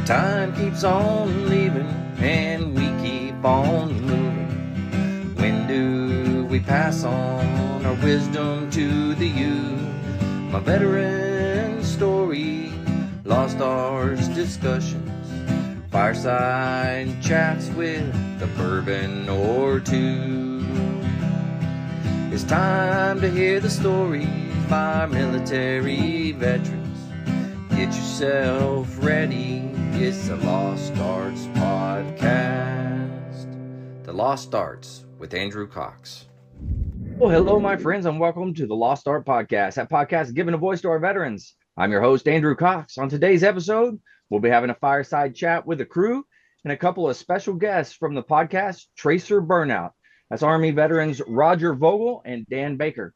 Time keeps on leaving and we keep on moving. When do we pass on our wisdom to the youth? My veteran story, lost arts discussions, fireside chats with a bourbon or two. It's time to hear the stories by our military veterans. Get yourself ready. It's the Lost Arts Podcast. The Lost Arts with Andrew Cox. Well, hello, my friends, and welcome to the Lost Art Podcast. That podcast is giving a voice to our veterans. I'm your host, Andrew Cox. On today's episode, we'll be having a fireside chat with the crew and a couple of special guests from the podcast, Tracer Burnout. That's Army veterans Roger Fogel and Dan Baker.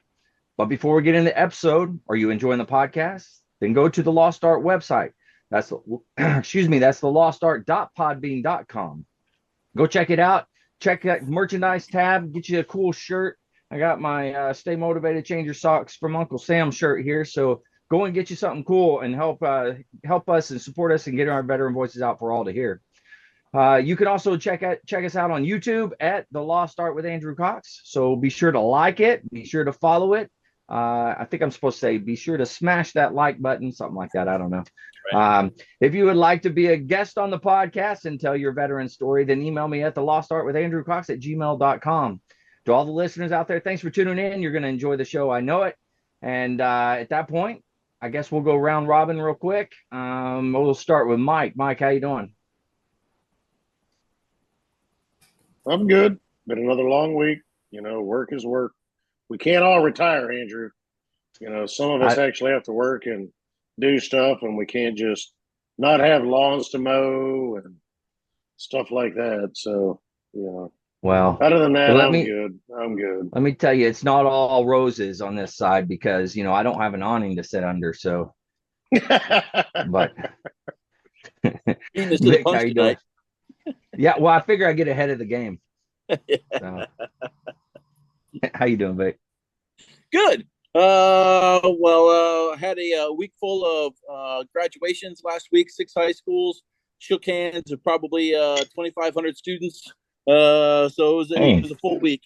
But before we get into the episode, are you enjoying the podcast? Then go to the Lost Art website. That's the lostart.podbean.com. Go check it out. Check that merchandise tab. Get you a cool shirt. I got my Stay Motivated, Change Your Socks from Uncle Sam shirt here. So go and get you something cool and help us and support us and get our veteran voices out for all to hear. You can also check us out on YouTube at The Lost Art with Andrew Cox. So be sure to like it. Be sure to follow it. I think I'm supposed to say be sure to smash that like button, something like that. I don't know. Right. If you would like to be a guest on the podcast and tell your veteran story, then email me at thelostartwithandrewcox@gmail.com. To all the listeners out there, thanks for tuning in. You're going to enjoy the show. I know it. And at that point, I guess we'll go round robin real quick. We'll start with Mike. Mike, how you doing? I'm good. Been another long week. Work is work. We can't all retire, Andrew. Some of us actually have to work and do stuff, and we can't just not have lawns to mow and stuff like that. So, well, other than that, I'm good. I'm good. Let me tell you, it's not all roses on this side because, I don't have an awning to sit under. So, but Vic, how you doing? Yeah, well, I figure I get ahead of the game. So. How you doing, Vic? Good. Had a week full of graduations last week, 6 high schools, shook hands with probably 2,500 students. So it was a full week.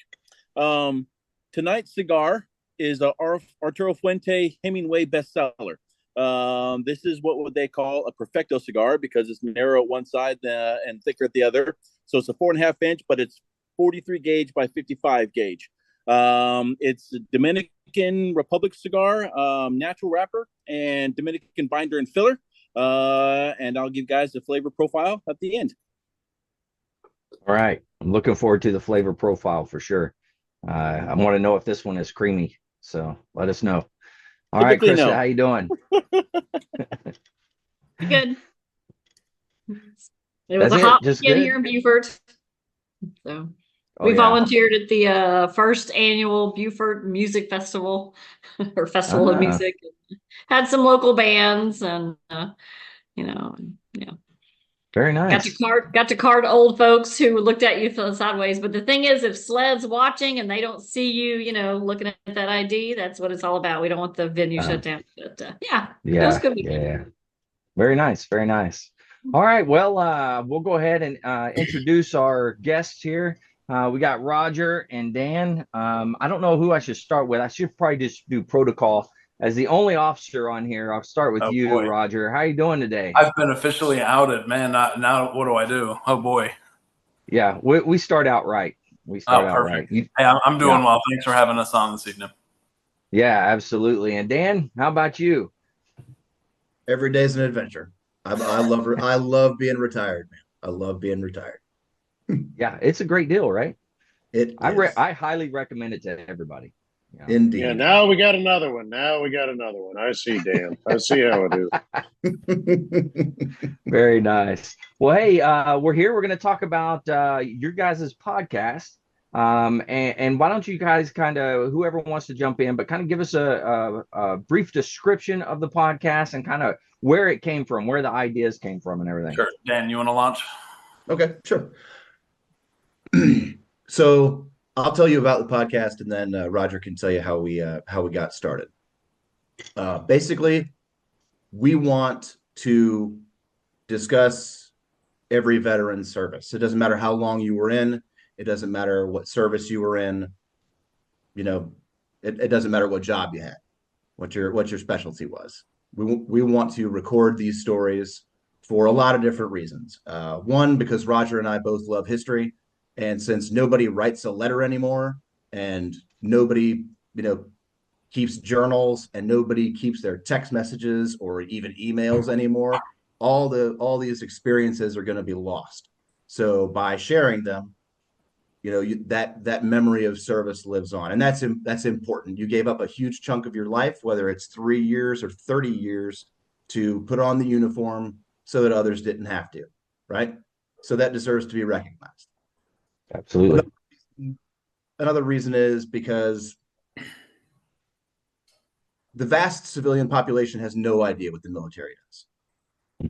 Tonight's cigar is a Arturo Fuente Hemingway bestseller. This is what they call a perfecto cigar because it's narrow at one side and thicker at the other. So it's a 4.5 inch, but it's 43 gauge by 55 gauge. It's a Dominican Republic cigar, natural wrapper and Dominican binder and filler. And I'll give guys the flavor profile at the end. All right. I'm looking forward to the flavor profile for sure. I want to know if this one is creamy. So let us know. All right, Krista, how you doing? Good. It was a hot weekend here in Beaufort. So we volunteered at the first annual Beaufort Music Festival or Festival of Music. Had some local bands and, Very nice. Got to card old folks who looked at you sideways. But the thing is, if SLED's watching and they don't see you, looking at that ID, that's what it's all about. We don't want the venue shut down. But it was good weekend. Yeah. Very nice. Very nice. All right. Well, we'll go ahead and introduce our guests here. We got Roger and Dan. I don't know who I should start with. I should probably just do protocol. As the only officer on here, I'll start with you, boy. Roger. How are you doing today? I've been officially outed, man. Now what do I do? Oh, boy. Yeah, we start out right. We start out right. Hey, I'm doing well. Thanks for having us on this evening. Yeah, absolutely. And Dan, how about you? Every day's an adventure. I love being retired, man. I love being retired. Yeah, it's a great deal, right? I highly recommend it to everybody. Yeah. Indeed. Yeah, now we got another one. I see, Dan. I see how it is. Very nice. Well, hey, we're here. We're going to talk about your guys' podcast. And why don't you guys kind of, whoever wants to jump in, but kind of give us a brief description of the podcast and kind of where it came from, where the ideas came from and everything. Sure. Dan, you want to launch? Okay, sure. So I'll tell you about the podcast, and then Roger can tell you how we got started. Basically, we want to discuss every veteran's service. It doesn't matter how long you were in. It doesn't matter what service you were in. You know, it doesn't matter what job you had, what your specialty was. We want to record these stories for a lot of different reasons. One, because Roger and I both love history, and since nobody writes a letter anymore, and nobody, keeps journals, and nobody keeps their text messages or even emails anymore, all these experiences are going to be lost. So by sharing them, that memory of service lives on, and that's important. You gave up a huge chunk of your life, whether it's 3 years or 30 years, to put on the uniform so that others didn't have to, right? So that deserves to be recognized. Absolutely. Another reason is because the vast civilian population has no idea what the military does.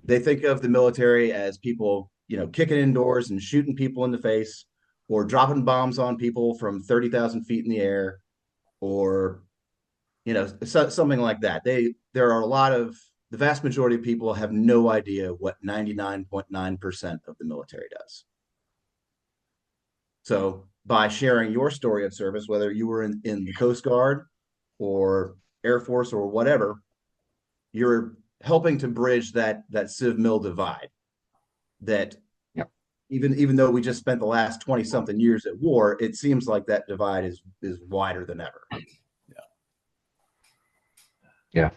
They think of the military as people, kicking indoors and shooting people in the face, or dropping bombs on people from 30,000 feet in the air, or, something like that. There are the vast majority of people have no idea what 99.9% of the military does. So by sharing your story of service, whether you were in the Coast Guard or Air Force or whatever, you're helping to bridge that civ-mil divide that, even though we just spent the last 20 something years at war, it seems like that divide is wider than ever. Yeah.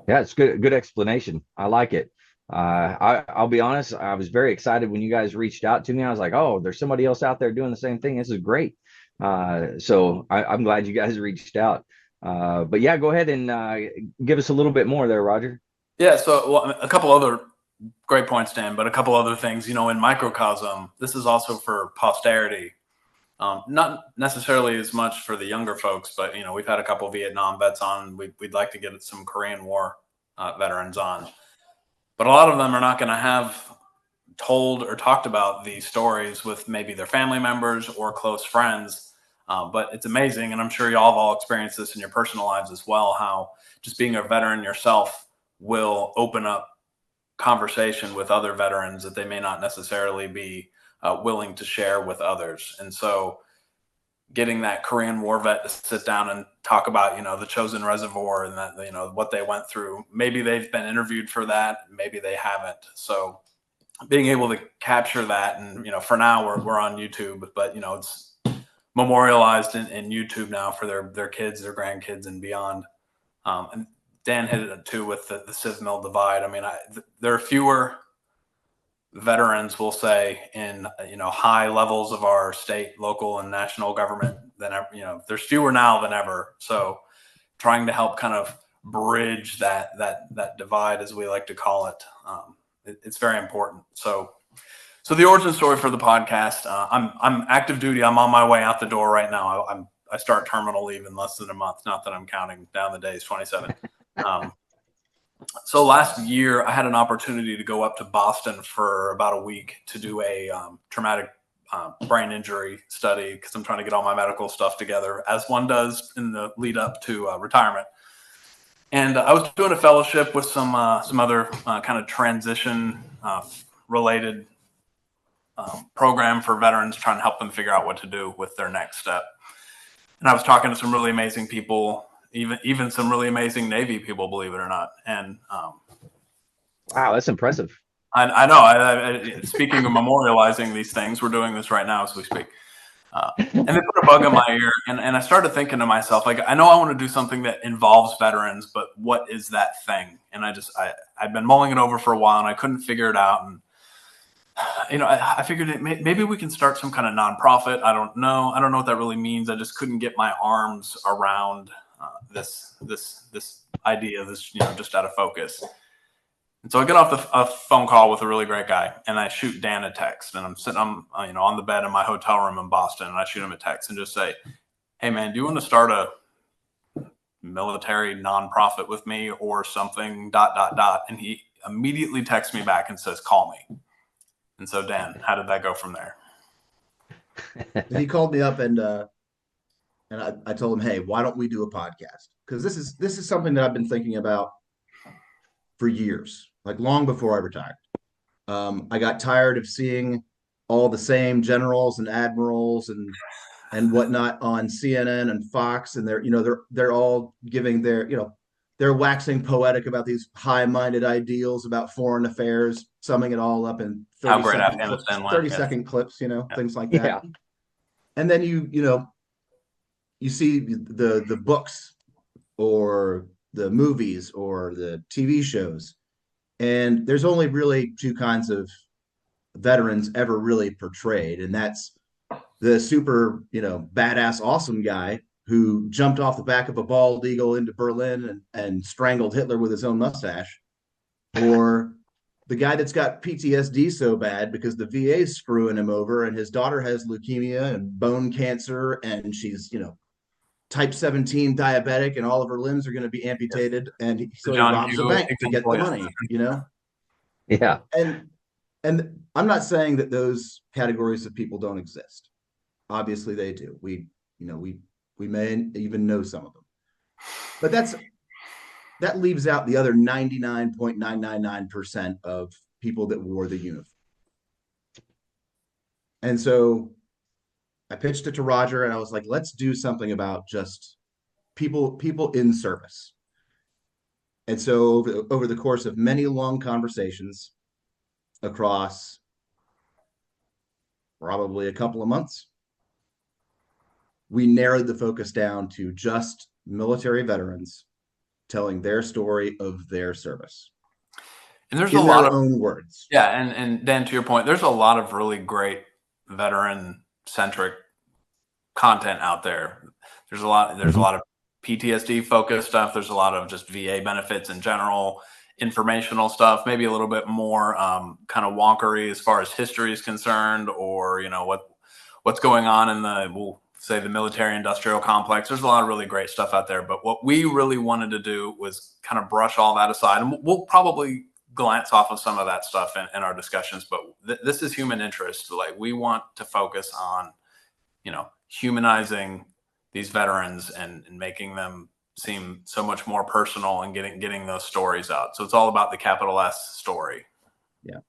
It's good explanation. I like it. I'll be honest, I was very excited when you guys reached out to me. I was like, oh, there's somebody else out there doing the same thing. This is great. So I'm glad you guys reached out. But yeah, go ahead and give us a little bit more there, Roger. Yeah, so a couple other great points, Dan, but a couple other things, in microcosm, this is also for posterity. Not necessarily as much for the younger folks, but, we've had a couple of Vietnam vets on. We'd like to get some Korean War veterans on. But a lot of them are not going to have told or talked about these stories with maybe their family members or close friends. But it's amazing, and I'm sure y'all have all experienced this in your personal lives as well, how just being a veteran yourself will open up conversation with other veterans that they may not necessarily be willing to share with others. And so getting that Korean War vet to sit down and talk about, the Chosin Reservoir and that, what they went through, maybe they've been interviewed for that, maybe they haven't. So being able to capture that, and, for now we're on YouTube, but, it's memorialized in YouTube now for their kids, their grandkids, and beyond. And Dan hit it too with the civ-mil divide. I mean, there are fewer veterans, we'll say, in high levels of our state, local, and national government than ever. There's fewer now than ever. So trying to help kind of bridge that divide, as we like to call it, it's very important. So the origin story for the podcast, I'm active duty. I'm on my way out the door right now. I start terminal leave in less than a month. Not that I'm counting down the days, 27. So last year I had an opportunity to go up to Boston for about a week to do a traumatic brain injury study, because I'm trying to get all my medical stuff together, as one does in the lead up to retirement. And I was doing a fellowship with some other kind of transition related program for veterans, trying to help them figure out what to do with their next step. And I was talking to some really amazing people, even some really amazing Navy people, believe it or not. And wow, that's impressive. I know. Speaking of memorializing these things, we're doing this right now as we speak. And they put a bug in my ear, and I started thinking to myself, like, I know I want to do something that involves veterans, but what is that thing? And I've been mulling it over for a while, and I couldn't figure it out. And I figured maybe we can start some kind of nonprofit. I don't know what that really means. I just couldn't get my arms around this idea, just out of focus. And so I get off a phone call with a really great guy, and I shoot Dan a text, and I'm sitting on the bed in my hotel room in Boston, and I shoot him a text and just say, hey man, do you want to start a military nonprofit with me or something, ... And he immediately texts me back and says, call me. And so Dan, how did that go from there? He called me up, and I told him, hey, why don't we do a podcast? Because this is something that I've been thinking about for years, like long before I retired. I got tired of seeing all the same generals and admirals and whatnot on CNN and Fox, and they're all giving their, they're waxing poetic about these high-minded ideals about foreign affairs, summing it all up in 30-second clips, things like that. Yeah. And then you see the books or the movies or the TV shows, and there's only really two kinds of veterans ever really portrayed, and that's the super, badass, awesome guy who jumped off the back of a bald eagle into Berlin and strangled Hitler with his own mustache, or the guy that's got PTSD so bad because the VA is screwing him over and his daughter has leukemia and bone cancer and she's, type 17 diabetic and all of her limbs are going to be amputated, and so he robs a bank to get the money, Yeah. And I'm not saying that those categories of people don't exist. Obviously they do. We may even know some of them, but that leaves out the other 99.999% of people that wore the uniform. And so I pitched it to Roger and I was like, let's do something about just people in service. And so over the course of many long conversations across probably a couple of months, we narrowed the focus down to just military veterans telling their story of their service. And there's a lot of own words. Yeah. And Dan, to your point, there's a lot of really great veteran centric content out there. There's a lot of PTSD focused stuff. There's a lot of just VA benefits in general, informational stuff, maybe a little bit more kind of wonkery as far as history is concerned, or what's going on in we'll say the military industrial complex. There's a lot of really great stuff out there, but what we really wanted to do was kind of brush all that aside, and we'll probably glance off of some of that stuff in our discussions, but this is human interest. Like, we want to focus on humanizing these veterans and making them seem so much more personal and getting those stories out. So it's all about the capital S story. Yeah,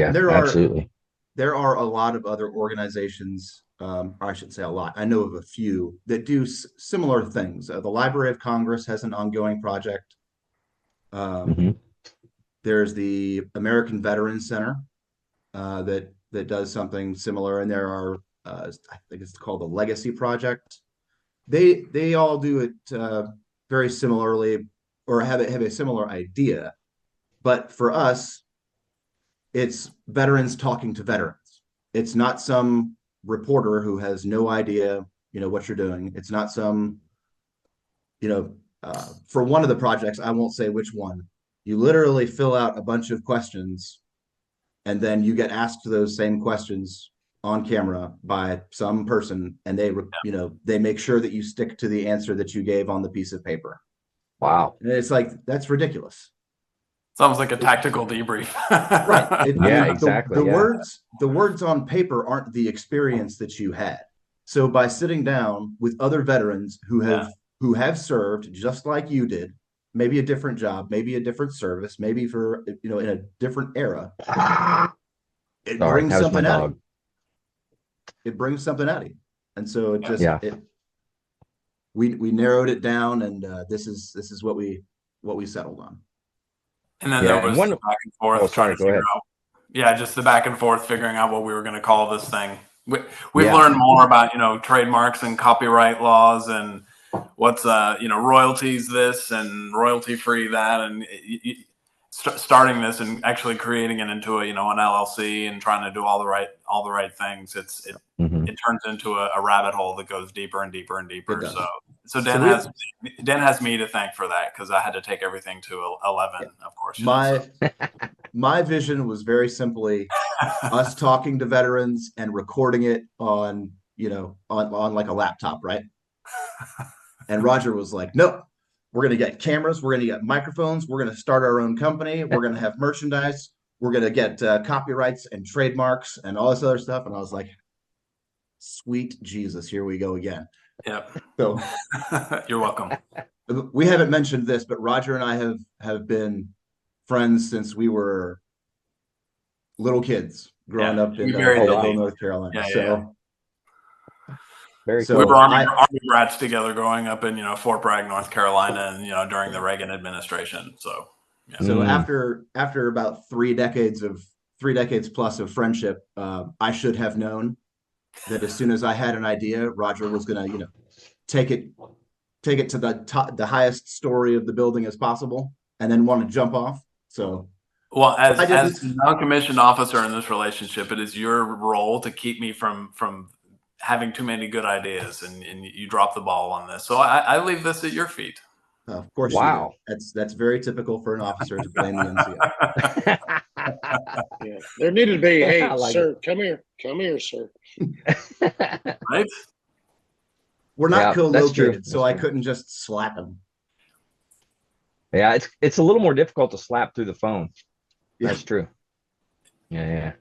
absolutely. There are a lot of other organizations, or I should say a lot. I know of a few that do similar things. The Library of Congress has an ongoing project. There's the American Veterans Center that does something similar, and there are I think it's called the Legacy Project. They all do it very similarly, or have a similar idea. But for us, it's veterans talking to veterans. It's not some reporter who has no idea, what you're doing. It's not some, for one of the projects, I won't say which one, you literally fill out a bunch of questions and then you get asked those same questions on camera by some person, and they make sure that you stick to the answer that you gave on the piece of paper. Wow. And it's like, that's ridiculous. It's almost like a tactical debrief. Right. Exactly. The words on paper aren't the experience that you had. So by sitting down with other veterans who have served just like you did, maybe a different job, maybe a different service, maybe for, in a different era, it brings something out. It brings something out of you. And so it just, we narrowed it down, and this is what we settled on. And then there was the back and forth. Oh, sorry, go ahead. Just the back and forth, figuring out what we were going to call this thing. We've learned more about, trademarks and copyright laws and what's, royalties this and royalty free that. And starting this and actually creating it into an LLC and trying to do all the right things. It turns into a rabbit hole that goes deeper and deeper and deeper. So Dan has me to thank for that, because I had to take everything to 11, of course. My vision was very simply us talking to veterans and recording it on like a laptop, right? And Roger was like, "No, we're going to get cameras, we're going to get microphones, we're going to start our own company, we're going to have merchandise, we're going to get copyrights and trademarks and all this other stuff." And I was like, sweet Jesus, here we go again. Yep. So you're welcome. We haven't mentioned this, but Roger and I have been friends since we were little kids growing up in Fayetteville, North Carolina. Very So we cool. were Army brats together growing up in, Fort Bragg, North Carolina, and, during the Reagan administration. So, So after about 3 decades plus of friendship, I should have known that as soon as I had an idea, Roger was going to, take it to the highest story of the building as possible, and then want to jump off. So, well, as non-commissioned officer in this relationship, it is your role to keep me from having too many good ideas, and you drop the ball on this. So I leave this at your feet. Of course, wow, that's very typical for an officer to blame the NCO. Yeah, there needed to be, hey, like sir, come here, sir. Right? We're not co-located, so I true. couldn't just slap him. Yeah, it's a little more difficult to slap through the phone. Yeah. That's true. Yeah.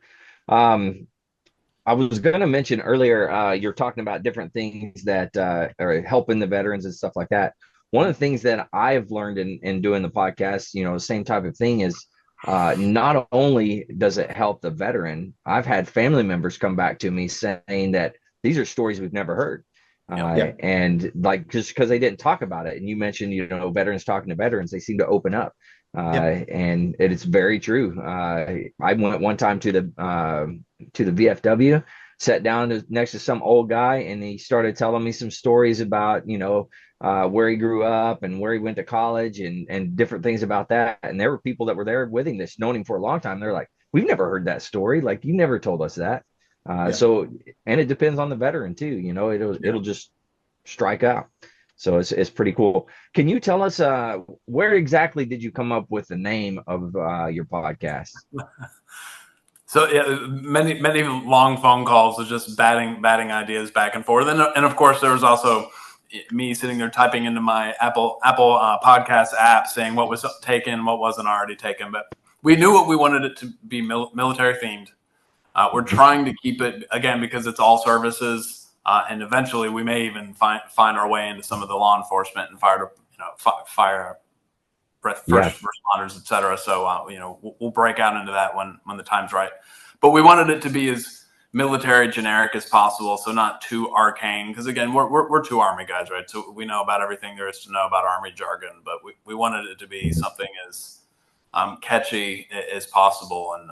I was going to mention earlier, you're talking about different things that are helping the veterans and stuff like that. One of the things that I've learned in doing the podcast, the same type of thing is not only does it help the veteran, I've had family members come back to me saying that these are stories we've never heard. And like, just because they didn't talk about it. And you mentioned, veterans talking to veterans, they seem to open up. And it's very true. I went one time to the VFW, sat down next to some old guy, and he started telling me some stories about, where he grew up and where he went to college and different things about that. And there were people that were there with him that's known him for a long time. They're like, we've never heard that story. Like, you never told us that. So, and it depends on the veteran too, it'll just strike out. So it's pretty cool. Can you tell us where exactly did you come up with the name of your podcast? So many long phone calls of just batting ideas back and forth, and of course there was also me sitting there typing into my Apple podcast app saying what was taken, what wasn't already taken. But we knew what we wanted it to be military themed. We're trying to keep it, again, because it's all services, and eventually we may even find our way into some of the law enforcement and fire first responders, et cetera. So, we'll break out into that when the time's right. But we wanted it to be as military generic as possible, so not too arcane. Because again, we're two Army guys, right? So we know about everything there is to know about Army jargon, but we wanted it to be something as catchy as possible. And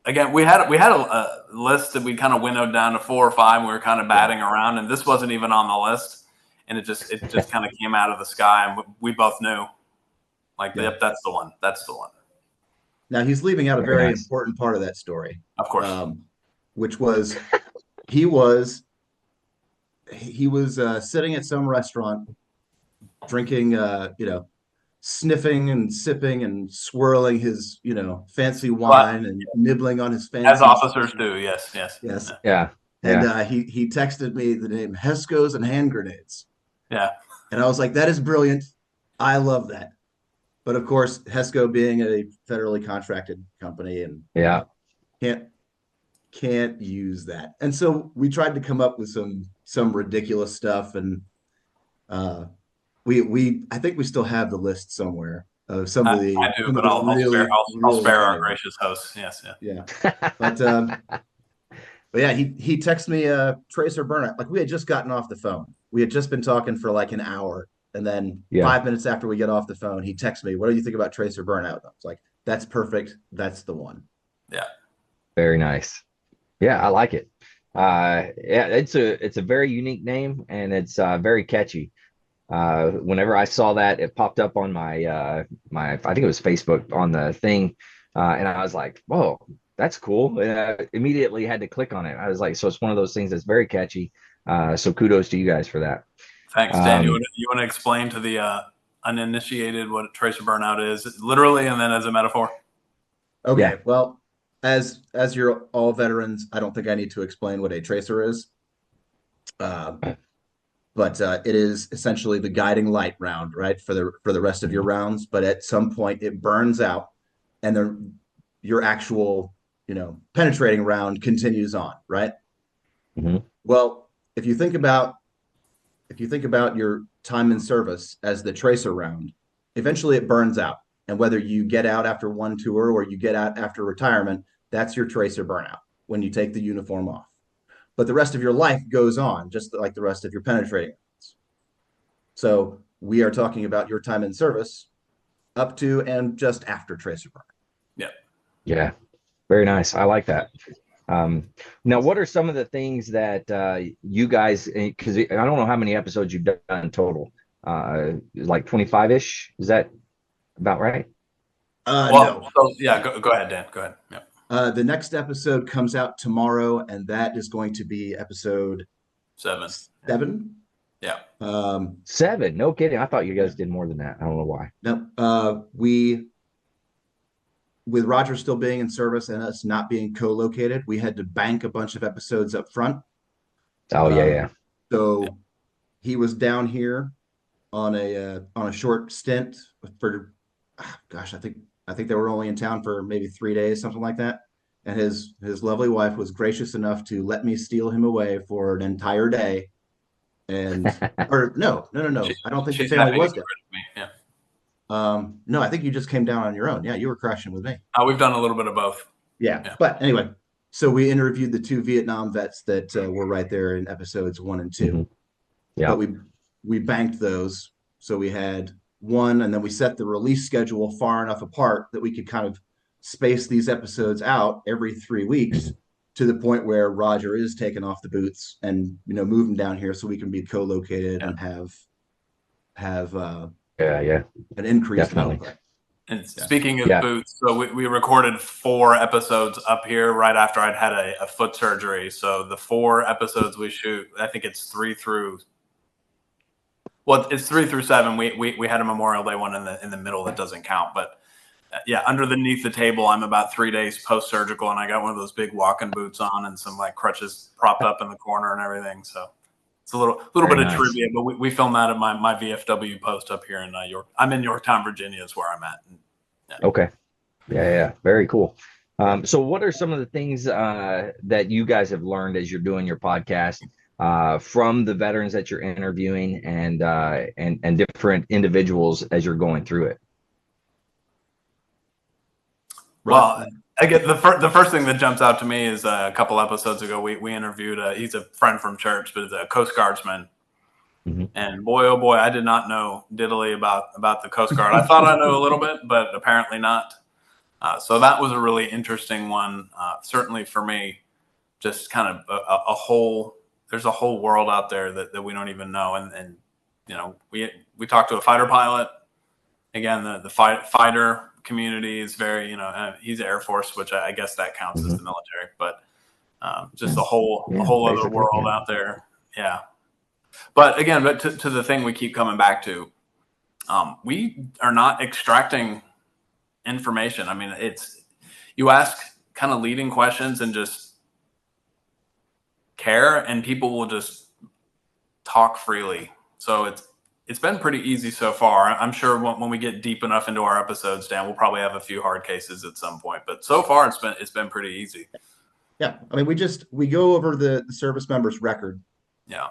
again, we had a list that we kind of winnowed down to 4 or 5. And we were kind of batting around, and this wasn't even on the list. And it just kind of came out of the sky, and we both knew, yep, that's the one. That's the one. Now he's leaving out a very important part of that story, of course, which was he was sitting at some restaurant, drinking, sniffing and sipping and swirling his, fancy wine and nibbling on his fancy. As officers do, yes. Yeah. And he texted me the name Hesco's and hand grenades. Yeah. And I was like, that is brilliant. I love that. But of course, Hesco being a federally contracted company and can't use that. And so we tried to come up with some ridiculous stuff. And I think we still have the list somewhere of some of the. I do, but I'll spare our gracious hosts. Yes. Yeah. But yeah, he texted me Tracer Burnout. Like, we had just gotten off the phone. We had just been talking for like an hour. And then 5 minutes after we get off the phone, he texts me, what do you think about Tracer Burnout? I was like, that's perfect. That's the one. Yeah. Very nice. Yeah, I like it. It's a very unique name, and it's very catchy. Whenever I saw that, it popped up on my I think it was Facebook on the thing. And I was like, whoa, that's cool. And I immediately had to click on it. I was like, so it's one of those things that's very catchy. So kudos to you guys for that. Thanks, Dan. You want to explain to the uninitiated what Tracer Burnout is, literally, and then as a metaphor? Okay. Yeah. Well, as you're all veterans, I don't think I need to explain what a tracer is. But it is essentially the guiding light round, right, for the rest of your rounds. But at some point, it burns out, and your actual, penetrating round continues on, right? Mm-hmm. Well, if you think about your time in service as the tracer round, eventually it burns out. And whether you get out after one tour or you get out after retirement, That's your tracer burnout when you take the uniform off. But the rest of your life goes on, just like the rest of your penetrating. So we are talking about your time in service up to and just after tracer burnout. Yeah. Yeah. Very nice. I like that. Now, what are some of the things that you guys, because I don't know how many episodes you've done total, like 25-ish. Is that about right? No. So, yeah, go ahead, Dan. Go ahead. Yeah. The next episode comes out tomorrow, and that is going to be episode 7. Yeah. 7. No kidding. I thought you guys did more than that. I don't know why. No. With Roger still being in service and us not being co-located, we had to bank a bunch of episodes up front. Oh, yeah. So he was down here on a short stint for, gosh, I think they were only in town for maybe 3 days, something like that. And his lovely wife was gracious enough to let me steal him away for an entire day. And or no. I don't think the family was there. Yeah. No, I think you just came down on your own. Yeah, you were crashing with me. We've done a little bit of both. Yeah. But anyway, so we interviewed the 2 Vietnam vets that were right there in episodes 1 and 2. Mm-hmm. Yeah. But we banked those. So we had one, and then we set the release schedule far enough apart that we could kind of space these episodes out every 3 weeks to the point where Roger is taking off the boots and, move them down here so we can be co-located and have an increased Definitely. And speaking of boots, so we recorded 4 episodes up here right after I'd had a foot surgery. So the 4 episodes we shoot, I think it's 3 through 7. We had a Memorial Day one in the middle that doesn't count, but underneath the table, I'm about 3 days post-surgical, and I got one of those big walking boots on and some like crutches propped up in the corner and everything. So it's a little bit of trivia, but we filmed that at my VFW post up here in York. I'm in Yorktown, Virginia, is where I'm at. Okay. Yeah. Very cool. So what are some of the things that you guys have learned as you're doing your podcast from the veterans that you're interviewing and different individuals as you're going through it? Well, I get the first thing that jumps out to me is a couple episodes ago we interviewed he's a friend from church, but he's a Coast Guardsman. Mm-hmm. And boy, oh boy, I did not know diddly about the Coast Guard. I thought I knew a little bit, but apparently not. So that was a really interesting one, certainly for me. Just kind of there's a whole world out there that we don't even know, and we talked to a fighter pilot. Again, the fighter community is very, he's Air Force, which I guess that counts as the military, but just a whole other world out there. Yeah. But again, to the thing we keep coming back to, we are not extracting information. I mean, you ask kind of leading questions and just care, and people will just talk freely. So it's been pretty easy so far. I'm sure when we get deep enough into our episodes, Dan, we'll probably have a few hard cases at some point. But so far, it's been pretty easy. Yeah, I mean, we go over the service member's record. Yeah.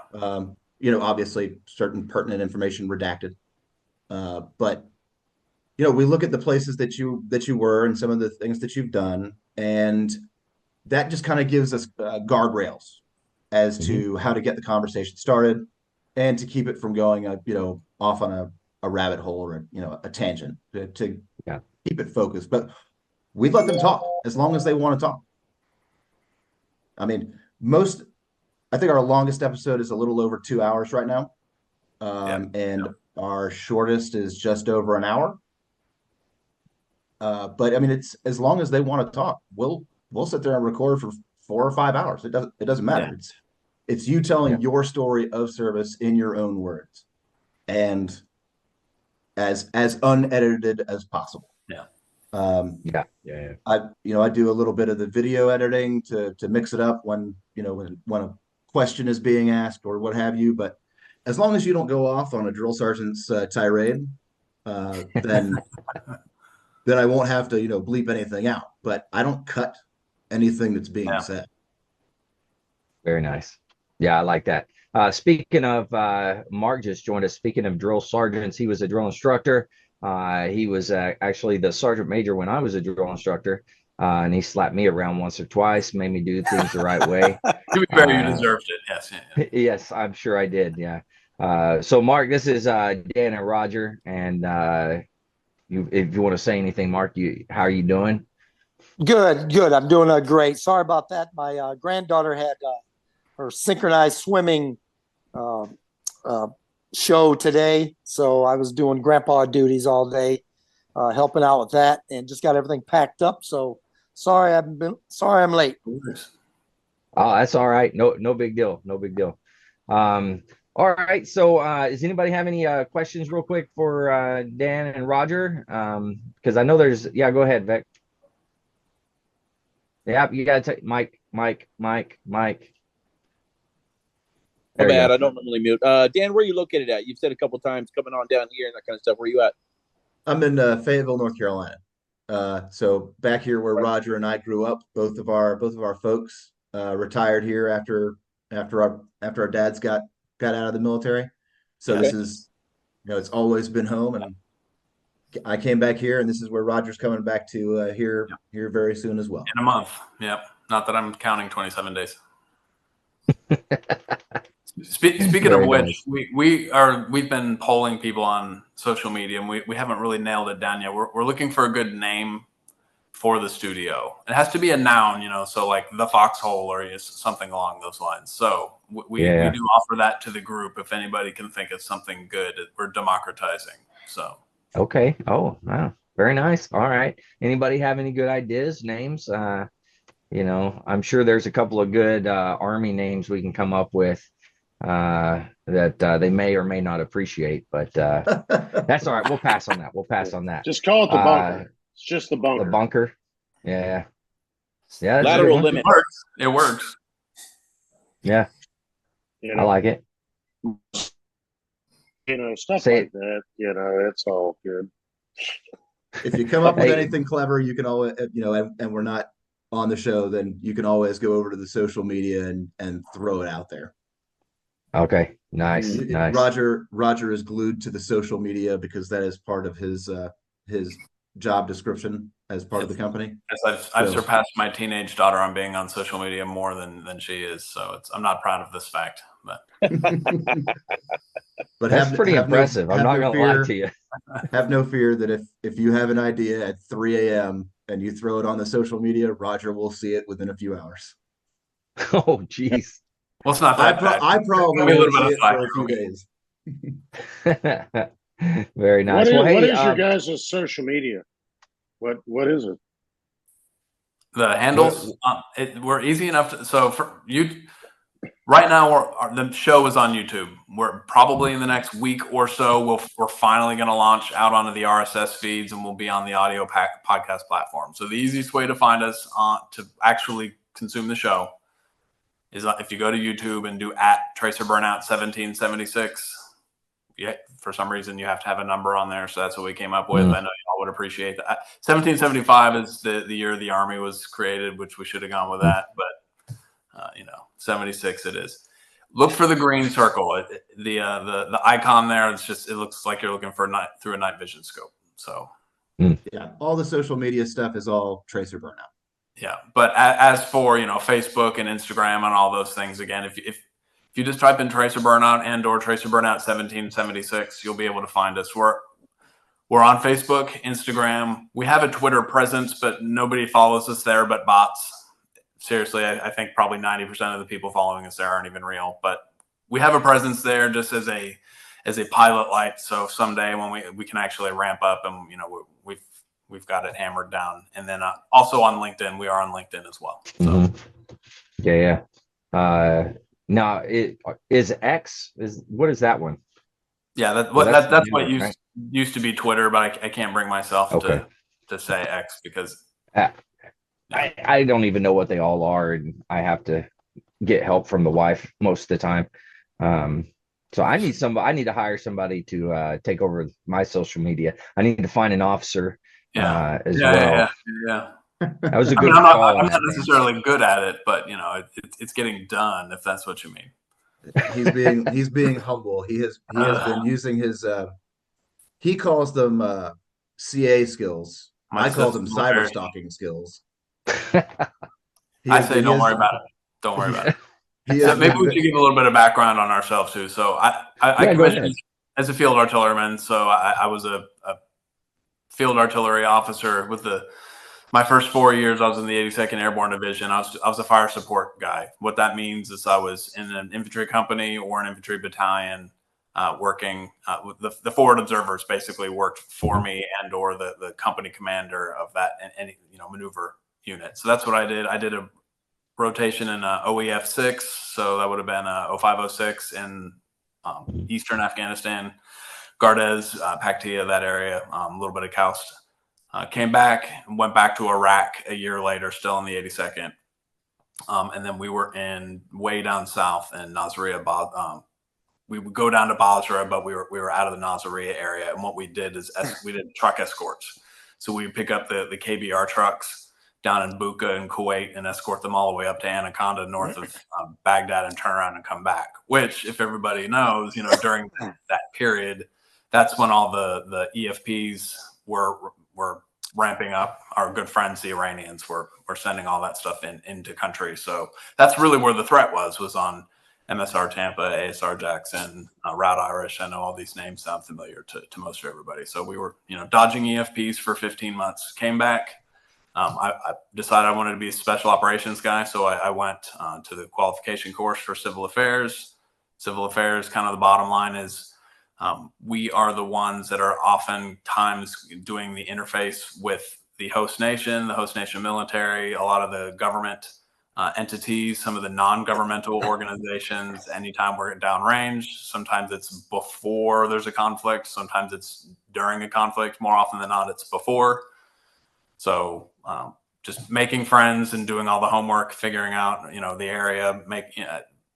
Obviously, certain pertinent information redacted, but we look at the places that you were and some of the things that you've done, and that just kind of gives us guardrails as to how to get the conversation started and to keep it from going off on a rabbit hole or a tangent to keep it focused. But we let them talk as long as they want to talk. I mean, I think our longest episode is a little over 2 hours right now. And our shortest is just over an hour. But I mean, it's as long as they want to talk, we'll sit there and record for 4 or 5 hours. It doesn't matter. Yeah. It's you telling your story of service in your own words and as unedited as possible. Yeah. I do a little bit of the video editing to mix it up when a question is being asked or what have you. But as long as you don't go off on a drill sergeant's tirade, then I won't have to bleep anything out. But I don't cut anything that's being said. Very nice. Yeah, I like that. Speaking of, Mark just joined us. Speaking of drill sergeants, he was a drill instructor. He was actually the sergeant major when I was a drill instructor. and he slapped me around once or twice, made me do things the right way. To be fair, you deserved it. Yes. Yeah. Yes, I'm sure I did. Yeah. So Mark, this is Dan and Roger, and if you want to say anything, Mark, how are you doing? Good. I'm doing great. Sorry about that. My granddaughter had her synchronized swimming uh, uh, show today, so I was doing grandpa duties all day, helping out with that, and just got everything packed up. So sorry I'm late. Oh, that's all right. No big deal. No big deal. All right. So, does anybody have any questions real quick for Dan and Roger? Because I know yeah, go ahead, Vic. Yeah, you got to take Mike. My There you bad. go. I don't normally mute. Dan, where are you located at? You've said a couple times coming on down here and that kind of stuff. Where are you at? I'm in Fayetteville, North Carolina. So back here where Roger and I grew up, both of our folks retired here after our dads got out of the military. So this is, it's always been home, and I came back here, and this is where Roger's coming back to here very soon as well. In a month. Yep. Not that I'm counting 27 days. Speaking of which, nice. We've been polling people on social media, and we haven't really nailed it down yet. We're looking for a good name for the studio. It has to be a noun, so like the Foxhole or something along those lines. So we do offer that to the group if anybody can think of something good. We're democratizing. So okay. Oh, wow. Very nice. All right. Anybody have any good ideas, names? I'm sure there's a couple of good Army names we can come up with that they may or may not appreciate, but that's all right. We'll pass on that. Just call it the bunker. It's just the bunker. The bunker. Yeah. Lateral limit. It works. Yeah. I like it. Stuff like that. It's all good. If you come up with anything clever, you can always, and we're not on the show, then you can always go over to the social media and throw it out there. Okay. Nice. Roger is glued to the social media because that is part of his job description as part of the company. Yes, I've surpassed my teenage daughter on being on social media more than she is. So I'm not proud of this fact, but but that's pretty impressive. I'm not gonna lie to you. Have no fear that if you have an idea at 3 a.m. and you throw it on the social media, Roger will see it within a few hours. Oh, geez. Well, it's not that bad. I probably will see it for a few days. Very nice. What is your guys' social media? What is it? The handles, we're easy enough to. So for you, right now, the show is on YouTube. We're probably in the next week or so, we're finally going to launch out onto the RSS feeds, and we'll be on the audio podcast platform. So the easiest way to find us to actually consume the show is if you go to YouTube and do @TracerBurnout1776. Yeah, for some reason you have to have a number on there, so that's what we came up with. I know y'all would appreciate that. 1775 is the year the Army was created, which we should have gone with that, but 76 it is. Look for the green circle. The icon there. It looks like you're looking for through a night vision scope. So yeah, all the social media stuff is all Tracer Burnout. Yeah, but as for Facebook and Instagram and all those things, again, if you just type in Tracer Burnout and/or Tracer Burnout 1776, you'll be able to find us. We're on Facebook, Instagram. We have a Twitter presence, but nobody follows us there but bots. Seriously, I think probably 90% of the people following us there aren't even real. But we have a presence there just as a pilot light. So someday when we can actually ramp up and we've got it hammered down. And then also on LinkedIn, we are on LinkedIn as well. So. Mm-hmm. Yeah. Now it is X. What is that one? Yeah, that's what it used to be Twitter, but I can't bring myself to say X because I don't even know what they all are, and I have to get help from the wife most of the time. So I need to hire somebody to take over my social media. I need to find an officer as well. Yeah. That was a good call. I'm not necessarily good at it, but it's getting done, if that's what you mean. He's being humble. He has been using his he calls them CA skills. I call them cyber stalking skills. I say don't worry about it. Don't worry about it. So maybe we should give a little bit of background on ourselves too. So I commissioned as a field artilleryman. So I was a field artillery officer with my first 4 years. I was in the 82nd Airborne Division. I was a fire support guy. What that means is I was in an infantry company or an infantry battalion, working with the forward observers. Basically, worked for me and or the company commander of that any maneuver unit. So that's what I did. I did a rotation in OEF 6, so that would have been 0506 in eastern Afghanistan, Gardez, Paktia, that area, a little bit of Kaust. Came back and went back to Iraq a year later, still in the 82nd. And then we were way down south in Nasiriyah. We would go down to Basra, but we were out of the Nasiriyah area. And what we did is we did truck escorts. So we would pick up the KBR trucks down in Buka and Kuwait and escort them all the way up to Anaconda, north of Baghdad, and turn around and come back. Which, if everybody knows, during that period, that's when all the EFPs were ramping up. Our good friends, the Iranians, were sending all that stuff into country. So that's really where the threat was on MSR Tampa, ASR Jackson, Route Irish. I know all these names sound familiar to most of everybody. So we were, dodging EFPs for 15 months. Came back. I decided I wanted to be a special operations guy. So I went to the qualification course for civil affairs. Civil affairs, kind of the bottom line is, we are the ones that are oftentimes doing the interface with the host nation military, a lot of the government entities, some of the non-governmental organizations. Anytime we're downrange, sometimes it's before there's a conflict, sometimes it's during a conflict. More often than not, it's before. So just making friends and doing all the homework, figuring out the area,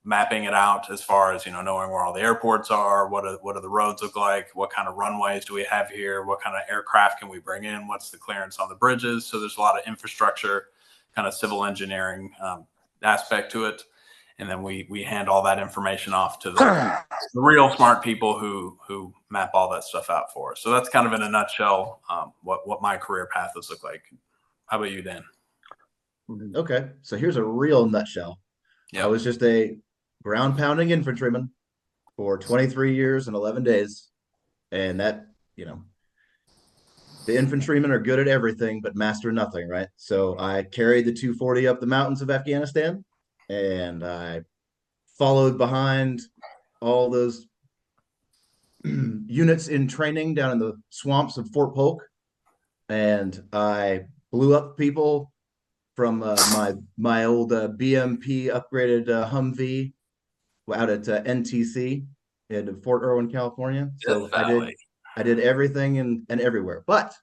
mapping it out as far as knowing where all the airports are, what do the roads look like, what kind of runways do we have here, what kind of aircraft can we bring in, what's the clearance on the bridges. So there's a lot of infrastructure, kind of civil engineering aspect to it, and then we hand all that information off to the real smart people who map all that stuff out for us. So that's kind of in a nutshell what my career path has looked like. How about you, Dan? Okay, so here's a real nutshell. I was just a ground pounding infantryman for 23 years and 11 days. And that, the infantrymen are good at everything, but master nothing, right? So I carried the 240 up the mountains of Afghanistan, and I followed behind all those units in training down in the swamps of Fort Polk. And I blew up people from my old BMP upgraded Humvee out at NTC in Fort Irwin, California. So I did everything and everywhere, but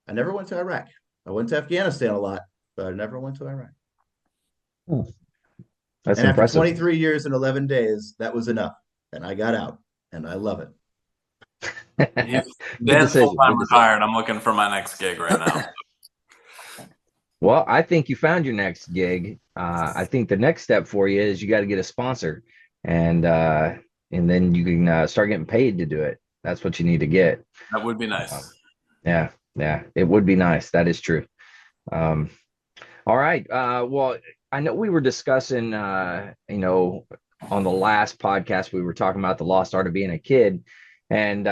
I never went to Iraq. I went to Afghanistan a lot, but I never went to Iraq. That's and impressive. After 23 years and 11 days, that was enough, and I got out, and I love it. Dan's full-time retired. I'm looking for my next gig right now. Well, I think you found your next gig. I think the next step for you is you got to get a sponsor, and then you can start getting paid to do it. That's what you need to get. That would be nice. Yeah, it would be nice. That is true. All right. Well, I know we were discussing, on the last podcast, we were talking about the lost art of being a kid, and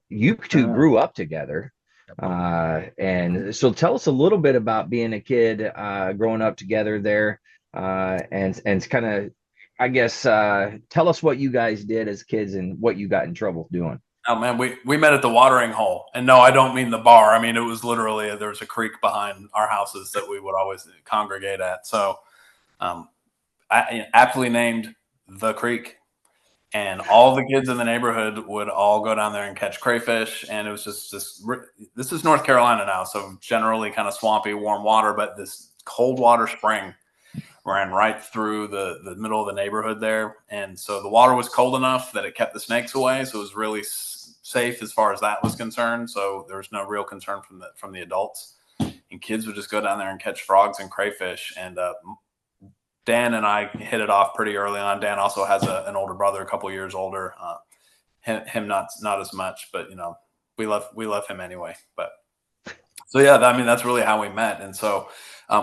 you two grew up together. And so tell us a little bit about being a kid, growing up together there, and kind of, I guess, tell us what you guys did as kids and what you got in trouble doing. Oh man, we met at the watering hole, and no, I don't mean the bar. I mean, it was literally, there was a creek behind our houses that we would always congregate at. So, I aptly named the creek. And all the kids in the neighborhood would all go down there and catch crayfish. And it was just this is North Carolina now, so generally kind of swampy, warm water. But this cold water spring ran right through the middle of the neighborhood there. And so the water was cold enough that it kept the snakes away. So it was really safe as far as that was concerned. So there was no real concern from the adults. And kids would just go down there and catch frogs and crayfish. And Dan and I hit it off pretty early on. Dan also has an older brother, a couple years older. Him not as much, but we love him anyway. But So yeah, I mean, that's really how we met. And so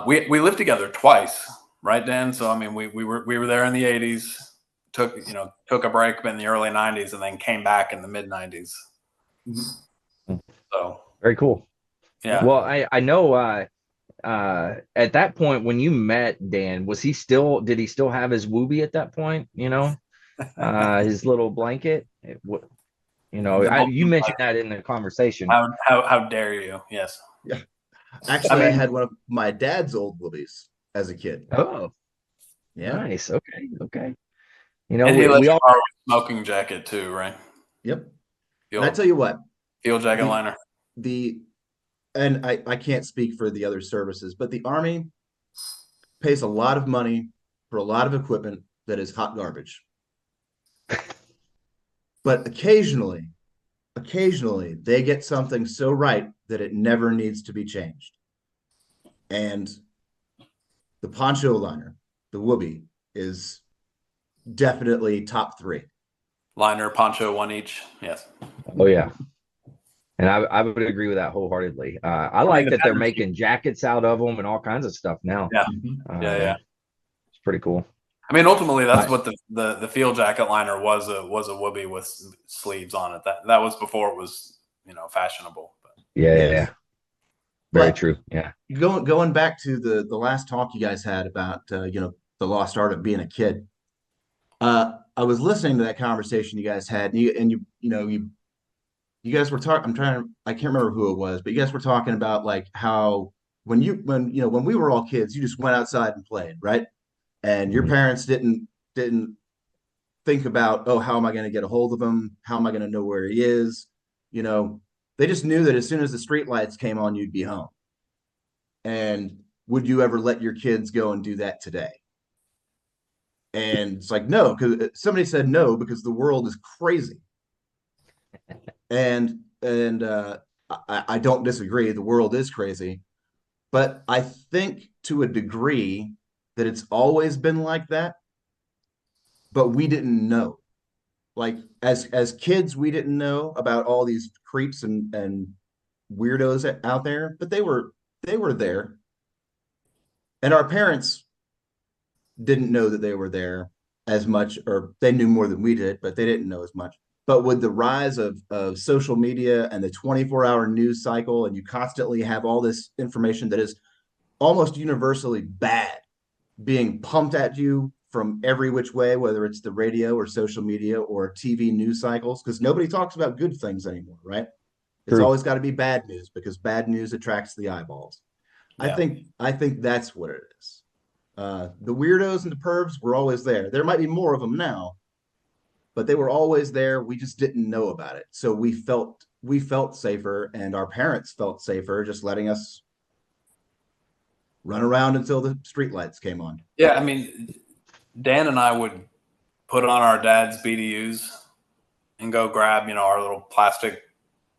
we lived together twice, right, Dan? So I mean, we were there in the 80s, took a break in the early 90s, and then came back in the mid 90s. So very cool. Yeah. Well, I know at that point when you met Dan, did he still have his Wooby at that point? His little blanket. You mentioned that in the conversation. How dare you? Yes. Yeah. Actually, I had one of my dad's old Woobies as a kid. Oh, yeah. Nice. Okay. And he let you borrow a smoking jacket too, right? Yep. And I tell you what, field jacket liner. And I can't speak for the other services, but the Army pays a lot of money for a lot of equipment that is hot garbage. But occasionally they get something so right that it never needs to be changed. And the poncho liner, the Wooby, is definitely top 3. Liner, poncho, one each. Yes. Oh yeah. And I would agree with that wholeheartedly. I like that they're making jackets out of them and all kinds of stuff now. Yeah. Yeah. It's pretty cool. I mean, ultimately, that's what the field jacket liner was a Wooby with sleeves on it. That was before it was fashionable. But. Yeah. Very true. Yeah. Going back to the last talk you guys had about the lost art of being a kid. I was listening to that conversation you guys had, and you guys were talking. I can't remember who it was, but you guys were talking about like how when we were all kids, you just went outside and played, right? And your parents didn't think about, oh, how am I going to get a hold of him? How am I going to know where he is? They just knew that as soon as the street lights came on, you'd be home. And would you ever let your kids go and do that today? And it's like, no, because somebody said no, because the world is crazy. And I don't disagree. The world is crazy. But I think to a degree that it's always been like that, but we didn't know. Like as kids, we didn't know about all these creeps and weirdos out there, but they were there. And our parents didn't know that they were there as much, or they knew more than we did, but they didn't know as much. But with the rise of social media and the 24-hour news cycle, and you constantly have all this information that is almost universally bad being pumped at you from every which way, whether it's the radio or social media or TV news cycles, because nobody talks about good things anymore, right? It's always got to be bad news because bad news attracts the eyeballs. Yeah. I think that's what it is. The weirdos and the pervs were always there. There might be more of them now, but they were always there. We just didn't know about it. So we felt safer, and our parents felt safer just letting us run around until the streetlights came on. Yeah, I mean, Dan and I would put on our dad's BDUs and go grab, our little plastic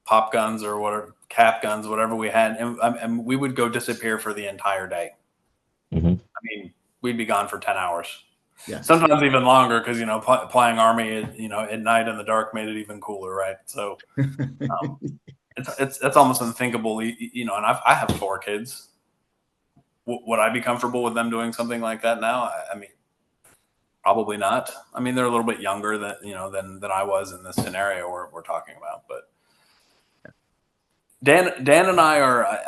pop guns or whatever, cap guns, whatever we had, and we would go disappear for the entire day. Mm-hmm. I mean, we'd be gone for 10 hours. Yeah. Sometimes even longer because, playing Army, at night in the dark made it even cooler, right? So it's almost unthinkable, and I have 4 kids. Would I be comfortable with them doing something like that now? I mean, probably not. I mean, they're a little bit younger than I was in this scenario we're talking about. But Dan and I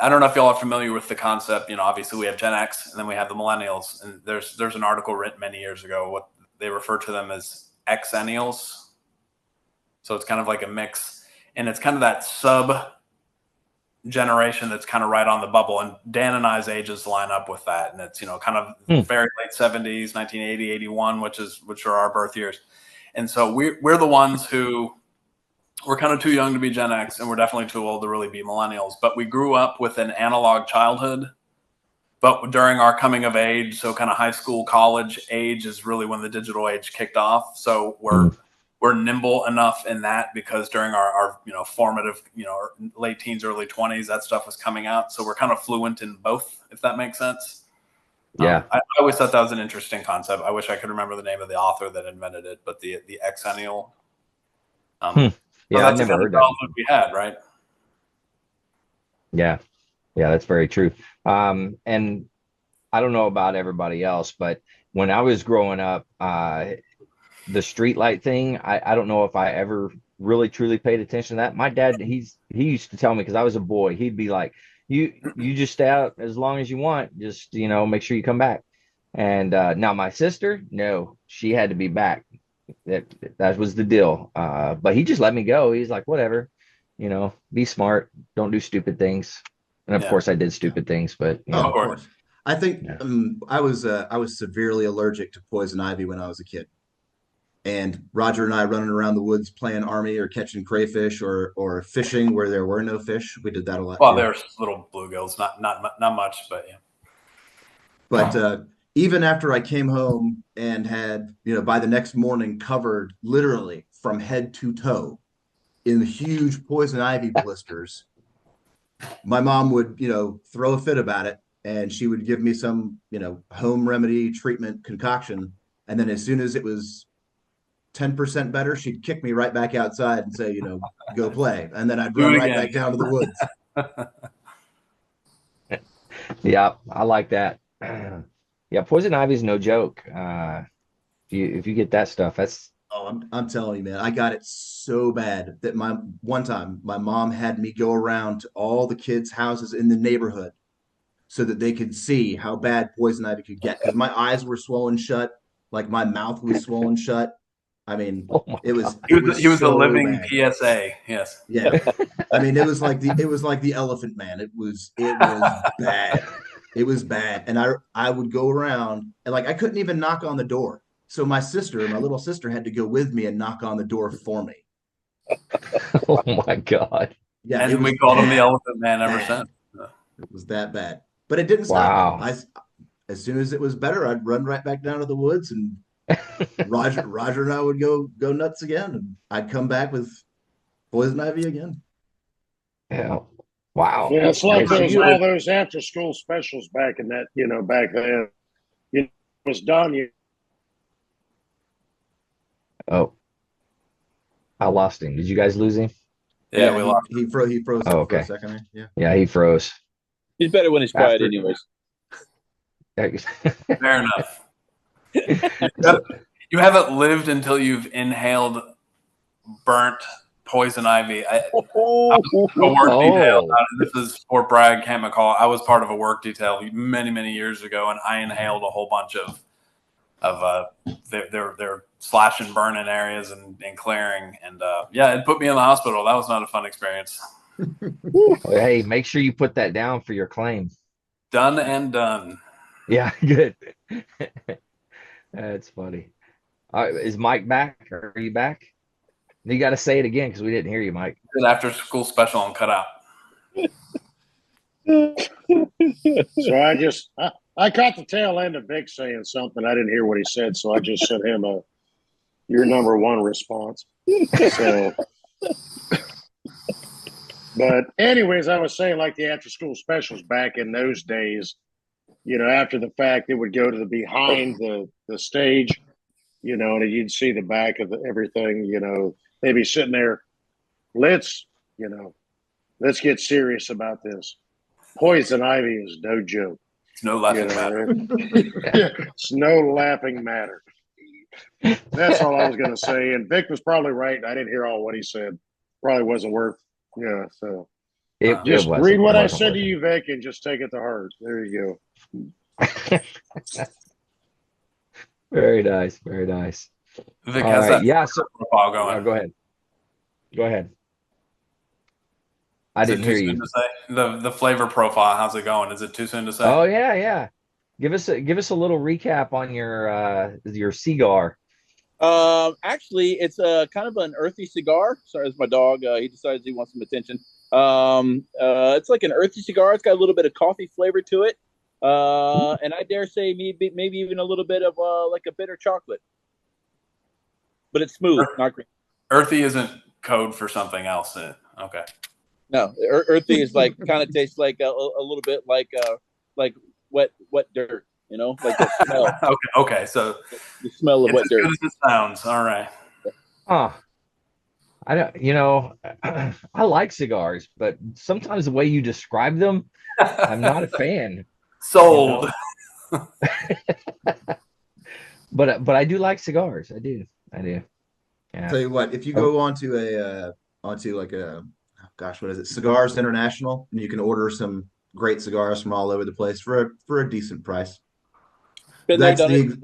I don't know if y'all are familiar with the concept. Obviously we have Gen X and then we have the millennials. And there's an article written many years ago. What they refer to them as Xennials. So it's kind of like a mix, and it's kind of that sub generation that's kind of right on the bubble, and Dan and I's ages line up with that, and it's kind of very late 70s, 1980, 81, which are our birth years. And so we're the ones who we're kind of too young to be Gen X, and we're definitely too old to really be millennials, but we grew up with an analog childhood. But during our coming of age, so kind of high school, college age is really when the digital age kicked off. So we're nimble enough in that because during our formative, late teens, early 20s, that stuff was coming out. So we're kind of fluent in both, if that makes sense. Yeah. I always thought that was an interesting concept. I wish I could remember the name of the author that invented it, but the Xennial. Yeah, that's I never heard that we had, right? Yeah. Yeah, that's very true. And I don't know about everybody else, but when I was growing up, the street light thing, I don't know if I ever really truly paid attention to that. My dad, he used to tell me because I was a boy, he'd be like, you just stay out as long as you want, just make sure you come back. And now my sister, no, she had to be back. That was the deal. But he just let me go. He's like, whatever, be smart, don't do stupid things. And of course I did stupid things, but of course. I think yeah. I was severely allergic to poison ivy when I was a kid. And Roger and I running around the woods playing army or catching crayfish or fishing where there were no fish. We did that a lot. Well, too. there's little bluegills, not much, but yeah. But even after I came home and had, by the next morning covered literally from head to toe in huge poison ivy blisters, my mom would, throw a fit about it, and she would give me some, home remedy treatment concoction. And then as soon as it was 10% better, she'd kick me right back outside and say, go play. And then I'd run right back down to the woods. Yeah, I like that. Yeah, poison ivy is no joke. If you get that stuff, that's I'm telling you, man, I got it so bad that one time my mom had me go around to all the kids' houses in the neighborhood so that they could see how bad poison ivy could get, because my eyes were swollen shut, like my mouth was swollen shut. I mean, it was he was so a living bad. PSA. Yes. Yeah. I mean, it was like the elephant man. It was bad. It was bad. And I would go around and I couldn't even knock on the door. So my little sister had to go with me and knock on the door for me. oh my God. Yeah. And we called him the elephant man ever since. It was that bad. But it didn't stop me. As soon as it was better, I'd run right back down to the woods, and Roger and I would go nuts again, and I'd come back with poison ivy again. Yeah. Wow. Yeah, it's like all those after school specials back in that, back then. It was done. Oh, I lost him. Did you guys lose him? Yeah, we lost. He froze for a second. Yeah, he froze. He's better when he's quiet, anyways. Fair enough. You haven't lived until you've inhaled burnt poison ivy. A work detail. This is Fort Bragg, Camp McCall. I was part of a work detail many, many years ago, and I inhaled a whole bunch of their slash and burn in areas and clearing, and it put me in the hospital. That was not a fun experience. Hey, make sure you put that down for your claim. Done and done. Yeah, good. That's funny. Is Mike back? Are you back? You got to say it again because we didn't hear you, Mike. After school special and cut out. So I caught the tail end of Vic saying something. I didn't hear what he said, so I just sent him your number one response. So, but anyways, I was saying the after school specials back in those days, after the fact, it would go to the behind the stage, and you'd see the back of everything, they'd be sitting there. Let's get serious about this. Poison ivy is no joke. It's no laughing matter. It's no laughing matter. That's all I was going to say. And Vic was probably right. I didn't hear all what he said. Probably wasn't worth. Yeah. So just read what I said to you, Vic, and just take it to heart. There you go. Very nice. Very nice. Vic has that profile going. Go ahead. I didn't hear you. The flavor profile. How's it going? Is it too soon to say? Oh yeah. Give us a little recap on your cigar. Actually, it's kind of an earthy cigar. Sorry, it's my dog. He decides he wants some attention. It's like an earthy cigar. It's got a little bit of coffee flavor to it, and I dare say maybe even a little bit of like a bitter chocolate. But it's smooth, not green. Earthy isn't code for something else. Okay. No, earthy is kind of tastes like a little bit like wet dirt, like the smell. Okay, so the smell of wet dirt. As good as it sounds. All right. I don't, you know, I like cigars, but sometimes the way you describe them, I'm not a fan. Sold. You know? But I do like cigars. I do. I do. Yeah. Tell you what, if you go onto like a, oh gosh, what is it? Cigars International, and you can order some great cigars from all over the place for a decent price. Been there, done it.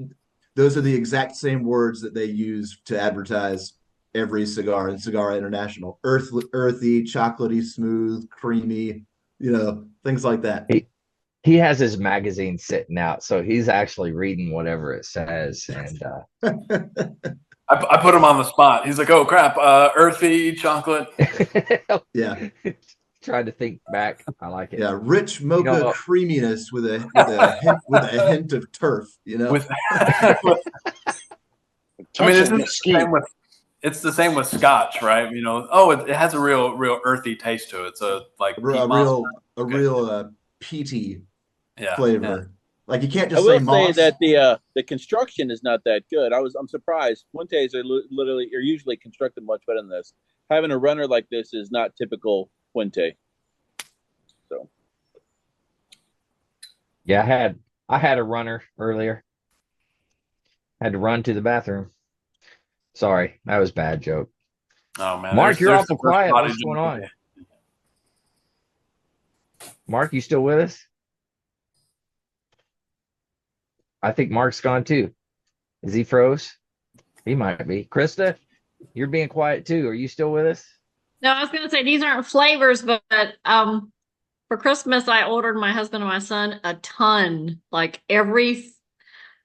Those are the exact same words that they use to advertise every cigar in Cigar International. Earthy, chocolatey, smooth, creamy, things like that. He has his magazine sitting out, so he's actually reading whatever it says. And I put him on the spot. He's like, "Oh crap, earthy chocolate." Yeah. Trying to think back. I like it. Yeah, rich mocha creaminess with a hint of turf. I mean, it's the same with Scotch, right? It has a real earthy taste to it. So like a real peaty flavor. Yeah. Like you can't just say moss. That the construction is not that good. I'm surprised. Fuentes are usually constructed much better than this. Having a runner like this is not typical Fuente. So yeah, I had a runner earlier. Had to run to the bathroom. Sorry, that was a bad joke. Oh man, Mark, you're awful quiet. What's going on? Mark, you still with us? I think Mark's gone too. Is he froze? He might be. Krista, you're being quiet too. Are you still with us? No, I was going to say these aren't flavors, but for Christmas, I ordered my husband and my son a ton, like every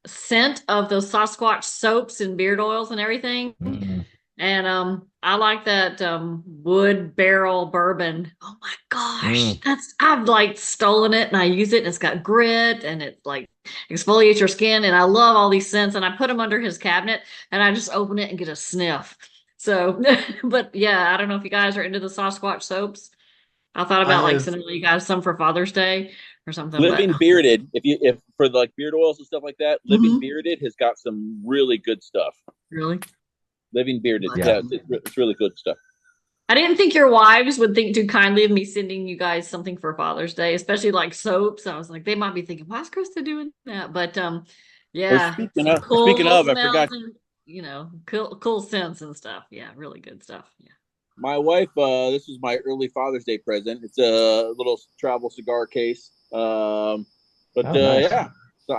scent of those Sasquatch soaps and beard oils and everything. Mm-hmm. And I like that wood barrel bourbon. Oh my gosh, I've like stolen it and I use it and it's got grit and it like exfoliates your skin, and I love all these scents, and I put them under his cabinet and I just open it and get a sniff. So, but yeah, I don't know if you guys are into the Sasquatch soaps. I thought about sending you guys some for Father's Day or something. Living Bearded, if for like beard oils and stuff like that, Living Bearded has got some really good stuff. Really? Living Bearded, yeah, it's really good stuff. I didn't think your wives would think too kindly of me sending you guys something for Father's Day, especially like soaps. I was like, they might be thinking, why is Krista doing that? But yeah. Well, speaking of, I forgot. And, cool scents and stuff. Yeah, really good stuff. Yeah. My wife, this was my early Father's Day present. It's a little travel cigar case. Nice. Yeah. So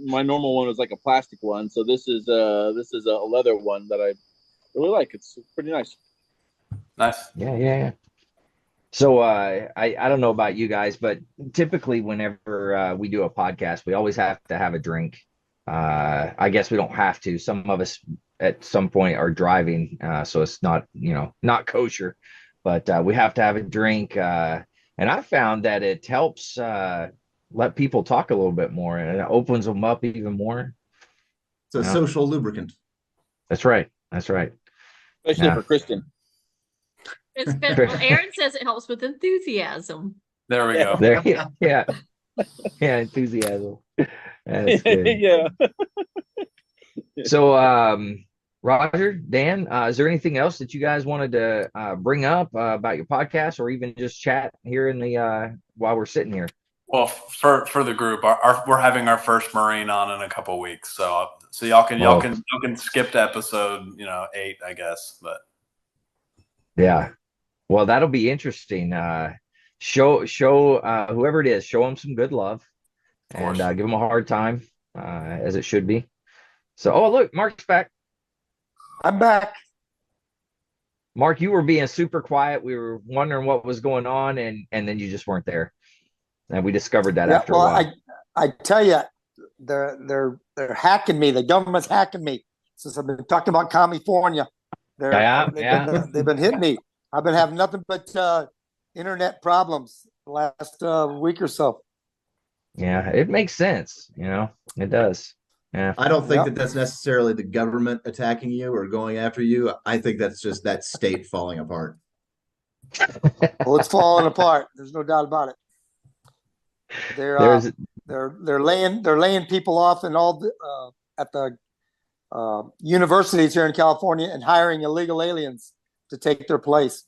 my normal one was like a plastic one. So this is a leather one that I really like. It's pretty nice. Nice. Yeah. So I don't know about you guys, but typically whenever we do a podcast, we always have to have a drink. I guess we don't have to. Some of us at some point are driving, so it's not not kosher, but we have to have a drink. And I found that it helps let people talk a little bit more, and it opens them up even more. It's a social lubricant. That's right. Especially for Kristen. It's been, well, Aaron says it helps with enthusiasm. There we go. Yeah, enthusiasm. That's good. Yeah. So, Roger, Dan, is there anything else that you guys wanted to bring up about your podcast, or even just chat here in the while we're sitting here? Well, for the group, we're having our first Marine on in a couple of weeks, so y'all can skip to episode 8, I guess, but yeah. Well, that'll be interesting. Show whoever it is, show them some good love, and give them a hard time, as it should be. So, look, Mark's back. I'm back. Mark, you were being super quiet. We were wondering what was going on, and then you just weren't there. And we discovered that after a while. I tell you, they're hacking me. The government's hacking me since I've been talking about California. They've been hitting me. I've been having nothing but internet problems the last week or so. Yeah, it makes sense. It does. Yeah. I don't think that's necessarily the government attacking you or going after you. I think that's just that state falling apart. Well, it's falling apart. There's no doubt about it. They're laying people off in all at the universities here in California and hiring illegal aliens to take their place.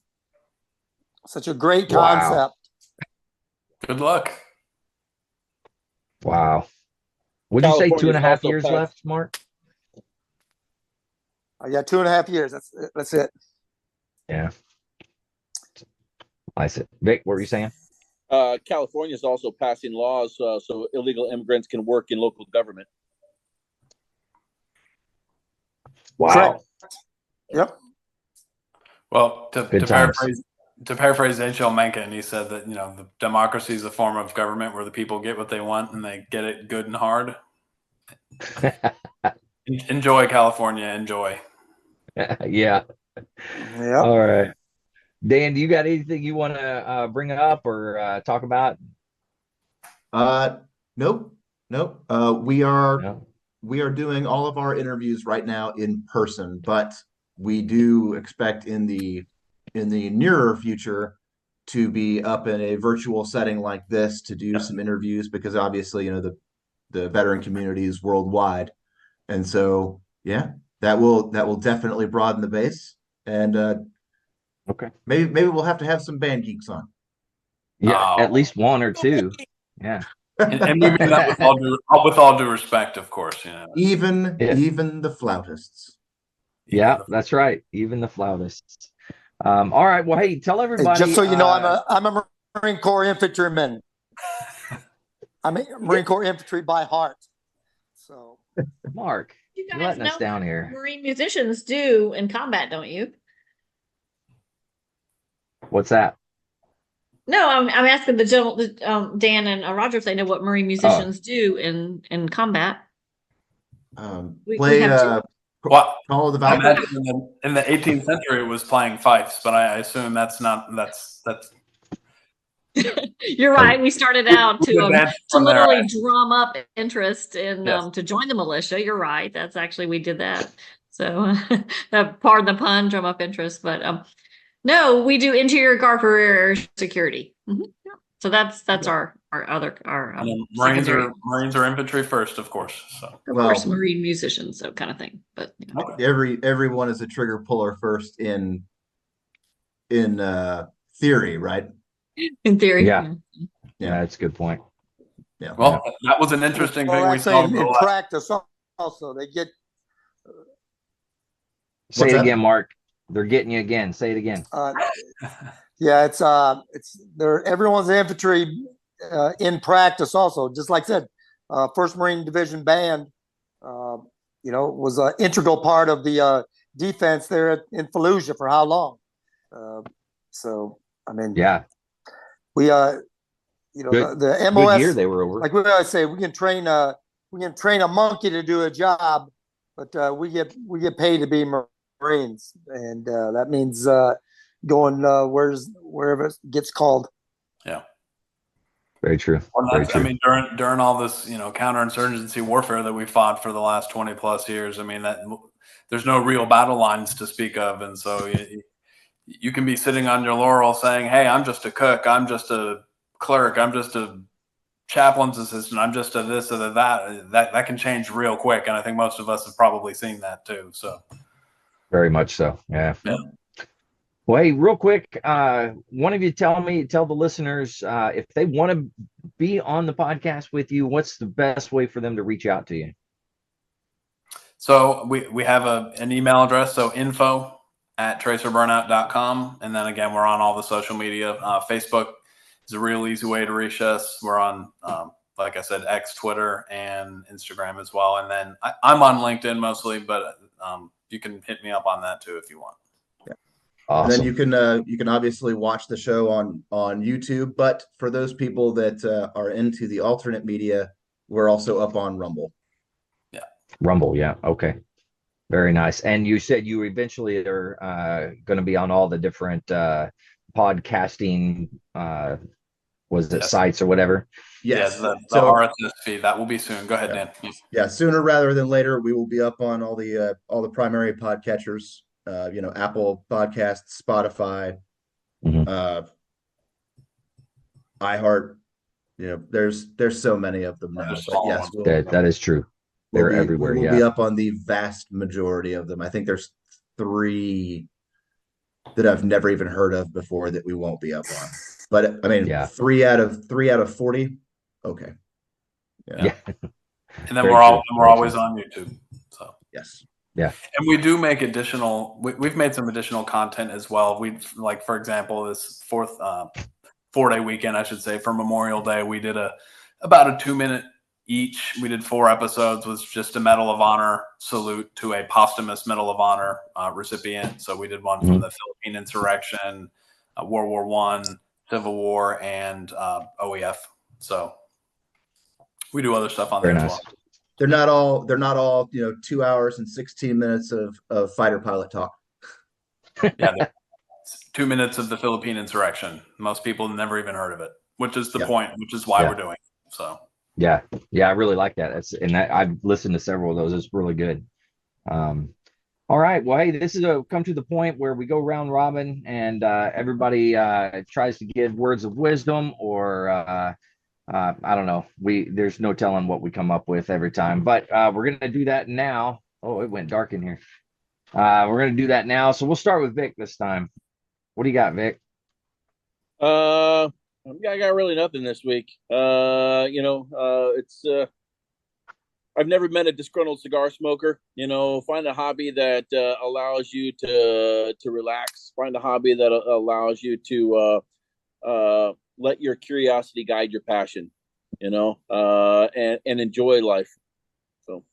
Such a great Wow. concept. Good luck. Wow. Would you say California's 2.5 also years passed- left, Mark? Yeah, 2.5 years. That's it. Yeah. I said, Vic, what were you saying? California is also passing laws so illegal immigrants can work in local government. Wow. Correct. Yep. Well, Good times. to paraphrase H.L. Mencken, he said that, the democracy is a form of government where the people get what they want and they get it good and hard. Enjoy, California. Enjoy. Yeah. Yep. All right. Dan, do you got anything you want to bring up or talk about? Nope. We are No. doing all of our interviews right now in person, but we do expect in the nearer future to be up in a virtual setting like this to do some interviews, because obviously, the veteran community is worldwide. And so, yeah, that will definitely broaden the base. And Okay. maybe we'll have to have some band geeks on. Yeah, Oh. at least one or two. Yeah. And we mean that with all due respect, of course. Even the flautists. Yeah, that's right. Even the flautists. All right. Well, hey, tell everybody. Just so you know, I'm a Marine Corps infantryman. I'm a Marine Corps infantry by heart. So, Mark, You you're guys letting us know down what here. Marine musicians do in combat, don't you? What's that? No, I'm asking the general, Dan and Roger, if they know what Marine musicians do in combat. Play have two. Call of the I Valkyries. imagine in the 18th century it was playing fifes, but I assume that's. You're right. We started out to from there, literally drum up interest in Yes. to join the militia. You're right. That's actually we did that. So pardon the pun, drum up interest. But no, we do interior guard for air security. Mm-hmm. Yeah. So that's our Marines secondary. are infantry first, of course. So Of course, Marine musicians, so kind of thing. But everyone is a trigger puller first in theory, right? In theory, yeah, that's a good point. Yeah. Well, that was an interesting thing we saw in practice. Also, they get. Say it again, Mark. They're getting you again. Say it again. Yeah, it's there. Everyone's infantry in practice. Also, just like I said, First Marine Division Band, was an integral part of the defense there in Fallujah for how long? So I mean, yeah, we the MOS. Good year they were over. Like we always say, we can train a monkey to do a job, but we get paid to be Marines, and that means going wherever it gets called. Yeah. Very true. Well, Very true. I mean, during all this, counterinsurgency warfare that we fought for the last 20 plus years, I mean, that there's no real battle lines to speak of. And so you can be sitting on your laurel saying, hey, I'm just a cook. I'm just a clerk. I'm just a chaplain's assistant. I'm just a this or that can change real quick. And I think most of us have probably seen that too. So very much so. Yeah. Well, hey, real quick, one of you tell the listeners if they want to be on the podcast with you, what's the best way for them to reach out to you? So we have an email address, so info@tracerburnout.com. And then again, we're on all the social media. Facebook is a real easy way to reach us. We're on, like I said, X, Twitter, and Instagram as well. And then I'm on LinkedIn mostly, but you can hit me up on that too if you want. Awesome. And then you can obviously watch the show on YouTube, but for those people that are into the alternate media, we're also up on Rumble. Yeah. Rumble, yeah. Okay. Very nice. And you said you eventually are going to be on all the different podcasting sites or whatever? Yes. Yeah, the RSS feed, that will be soon. Go ahead, Dan. Yeah, sooner rather than later, we will be up on all the primary podcatchers. Apple Podcasts, Spotify, iHeart. There's so many of them now. But yes, that is true. They're everywhere. We'll be up on the vast majority of them. I think there's 3 that I've never even heard of before that we won't be up on. But I mean, Yeah. 3 out of 40. Okay. Yeah. And then Very we're true. always on YouTube. So yes. Yeah. And we do make we've made some additional content as well. Like, for example, this 4-day weekend, I should say, for Memorial Day, we did about a 2-minute each. We did 4 episodes with just a Medal of Honor salute to a posthumous Medal of Honor recipient. So we did one from the Philippine insurrection, World War I, Civil War, and OEF. So we do other stuff on there as well. They're not all 2 hours and 16 minutes of fighter pilot talk. Yeah, 2 minutes of the Philippine insurrection. Most people never even heard of it, which is the point, which is why we're doing it. So yeah, I really like that. I've listened to several of those. It's really good. All right, well, hey, this is come to the point where we go round robin and everybody tries to give words of wisdom or I don't know. There's no telling what we come up with every time, but we're gonna do that now. Oh, it went dark in here. We're gonna do that now. So we'll start with Vic this time. What do you got, Vic? I got really nothing this week. It's I've never met a disgruntled cigar smoker. Find a hobby that allows you to relax. Find a hobby that allows you to let your curiosity guide your passion. And enjoy life. So,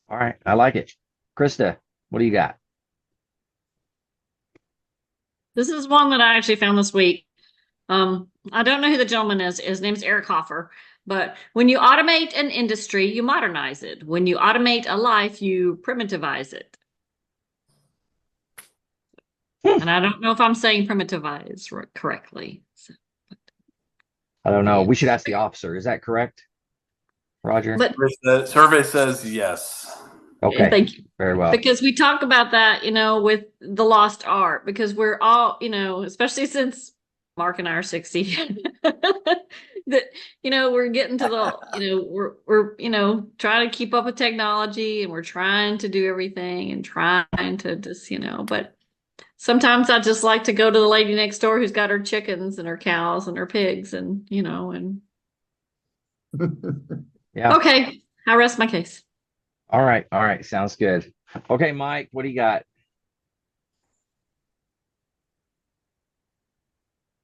all right, I like it. Krista, what do you got? This is one that I actually found this week. I don't know who the gentleman is. His name's Eric Hoffer. But when you automate an industry, you modernize it. When you automate a life, you primitivize it. And I don't know if I'm saying primitivize correctly. So, I don't know. We should ask the officer. Is that correct, Roger? But the survey says yes. Okay. Thank you. Very well. Because we talk about that, with the lost art, because we're all, especially since Mark and I are 60, that, we're getting to the, we're trying to keep up with technology and we're trying to do everything and trying to just, but sometimes I just like to go to the lady next door who's got her chickens and her cows and her pigs and, and. Yeah. Okay. I rest my case. All right. Sounds good. Okay, Mike, what do you got?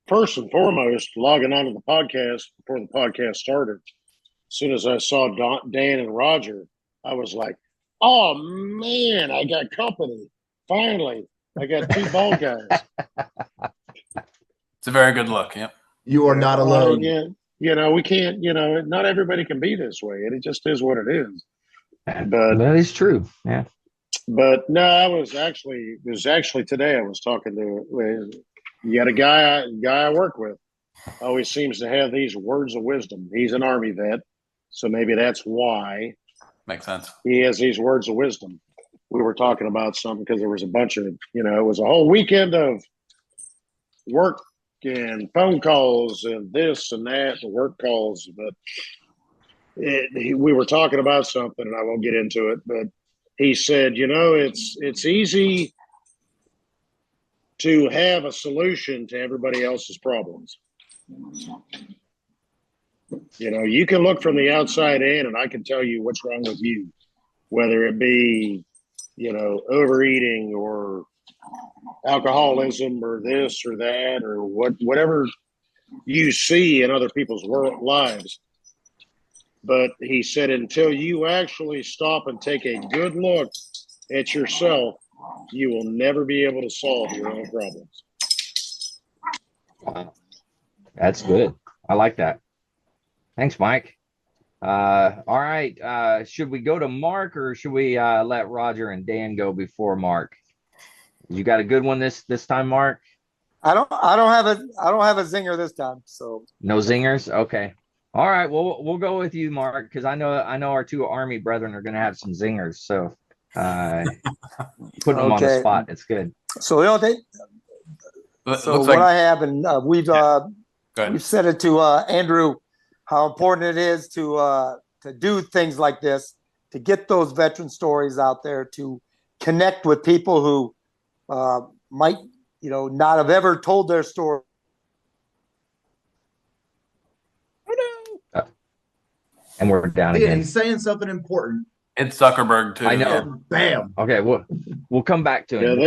First and foremost, logging onto the podcast before the podcast started, as soon as I saw Dan and Roger, I was like, oh, man, I got company. Finally, I got 2 bald guys. It's a very good look. Yep. You are not alone. We can't, not everybody can be this way. And it just is what it is. But that is true. Yeah. But no, it was actually today I was talking to you got a guy I work with, always seems to have these words of wisdom. He's an Army vet, so maybe that's why. Makes sense. He has these words of wisdom. We were talking about something because there was a bunch of, it was a whole weekend of work and phone calls and this and that, and work calls. But we were talking about something, and I won't get into it, but he said, it's easy to have a solution to everybody else's problems. You can look from the outside in and I can tell you what's wrong with you, whether it be, overeating or alcoholism or this or that or whatever you see in other people's lives. But he said, until you actually stop and take a good look at yourself, you will never be able to solve your own problems. Wow. That's good. I like that. Thanks, Mike. All right. Should we go to Mark or should we let Roger and Dan go before Mark? You got a good one this time, Mark? I don't have a zinger this time. So no zingers? Okay. All right. Well, we'll go with you, Mark, because I know our 2 Army brethren are going to have some zingers. So putting them on the spot. It's good. So the only thing. So what I have, and we've said it to Andrew, how important it is to do things like this, to get those veteran stories out there, to connect with people who might, not have ever told their story. And we're down again. He's saying something important. It's Zuckerberg too. I know. Yeah. Bam. Okay, we'll come back to him.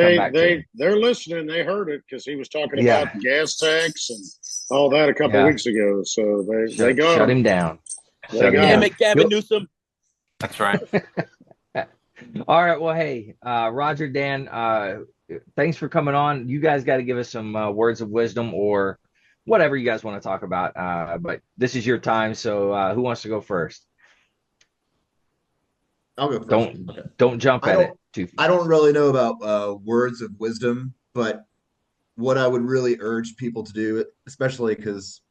They're listening. They heard it because he was talking about the gas tax and all that a couple weeks ago. So they shut him down. Damn it, Gavin Newsom. That's right. All right. Well, hey, Roger, Dan, thanks for coming on. You guys got to give us some words of wisdom or whatever you guys want to talk about. But this is your time. So who wants to go first? I'll go first. Don't jump at it too fast. I don't really know about words of wisdom, but what I would really urge people to do, especially because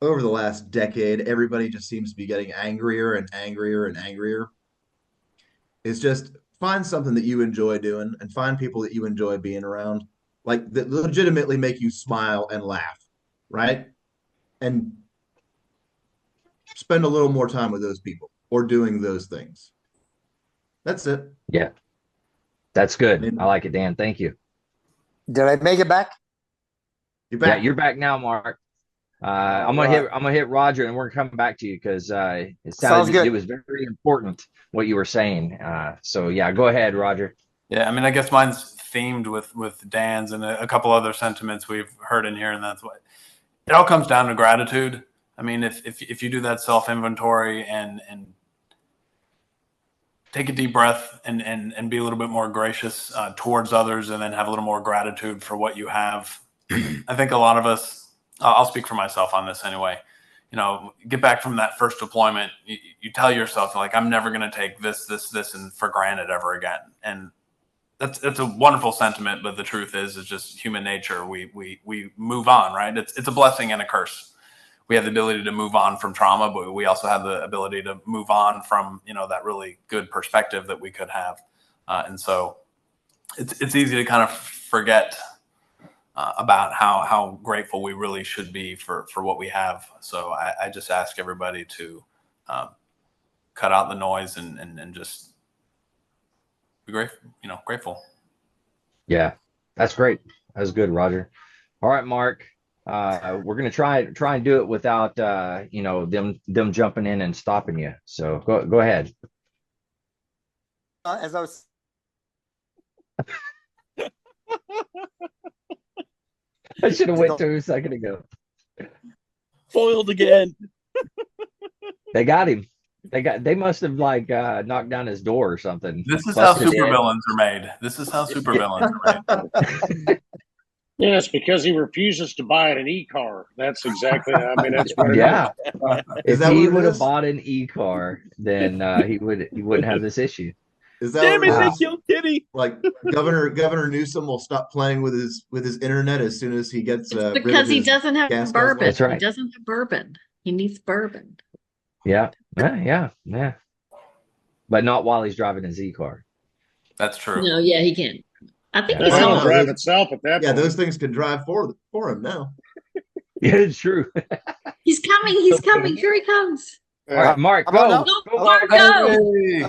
over the last decade, everybody just seems to be getting angrier and angrier and angrier, is just find something that you enjoy doing and find people that you enjoy being around, like that legitimately make you smile and laugh, right? And spend a little more time with those people or doing those things. That's it. Yeah. That's good. I like it, Dan. Thank you. Did I make it back? You're back. Yeah, you're back now, Mark. I'm gonna hit Roger, and we're gonna come back to you because it sounded good. It was very important what you were saying. So yeah, go ahead, Roger. Yeah, I mean, I guess mine's themed with Dan's and a couple other sentiments we've heard in here, and that's what it all comes down to: gratitude. I mean, if you do that self inventory and take a deep breath and be a little bit more gracious towards others, and then have a little more gratitude for what you have. I think a lot of us, I'll speak for myself on this anyway, get back from that first deployment, you tell yourself, like, I'm never going to take this and for granted ever again. And that's a wonderful sentiment, but the truth is just human nature. We move on, right? It's a blessing and a curse. We have the ability to move on from trauma, but we also have the ability to move on from, that really good perspective that we could have. And so it's easy to kind of forget about how grateful we really should be for what we have. So I just ask everybody to cut out the noise and just be grateful. Yeah, that's great. That's good, Roger. All right, Mark. We're gonna try and do it without them jumping in and stopping you. So go ahead. As I was. I should have went to a second ago. Foiled again. They got him. They must have knocked down his door or something. This is how supervillains are made. Yes, because he refuses to buy an e-car. That's exactly. That's what. If he would have bought an e-car, then he wouldn't have this issue. Is that damn it, they killed Kitty. Like Governor Newsom will stop playing with his internet as soon as he gets because he doesn't have bourbon. That's right. He doesn't have bourbon. He needs bourbon. Yeah. But not while he's driving his e-car. That's true. No, yeah, he can. I think he's home. Drive itself at that point. Those things can drive for him now. Yeah, it's true. He's coming. Here he comes. All right, Mark, go. Mark, go.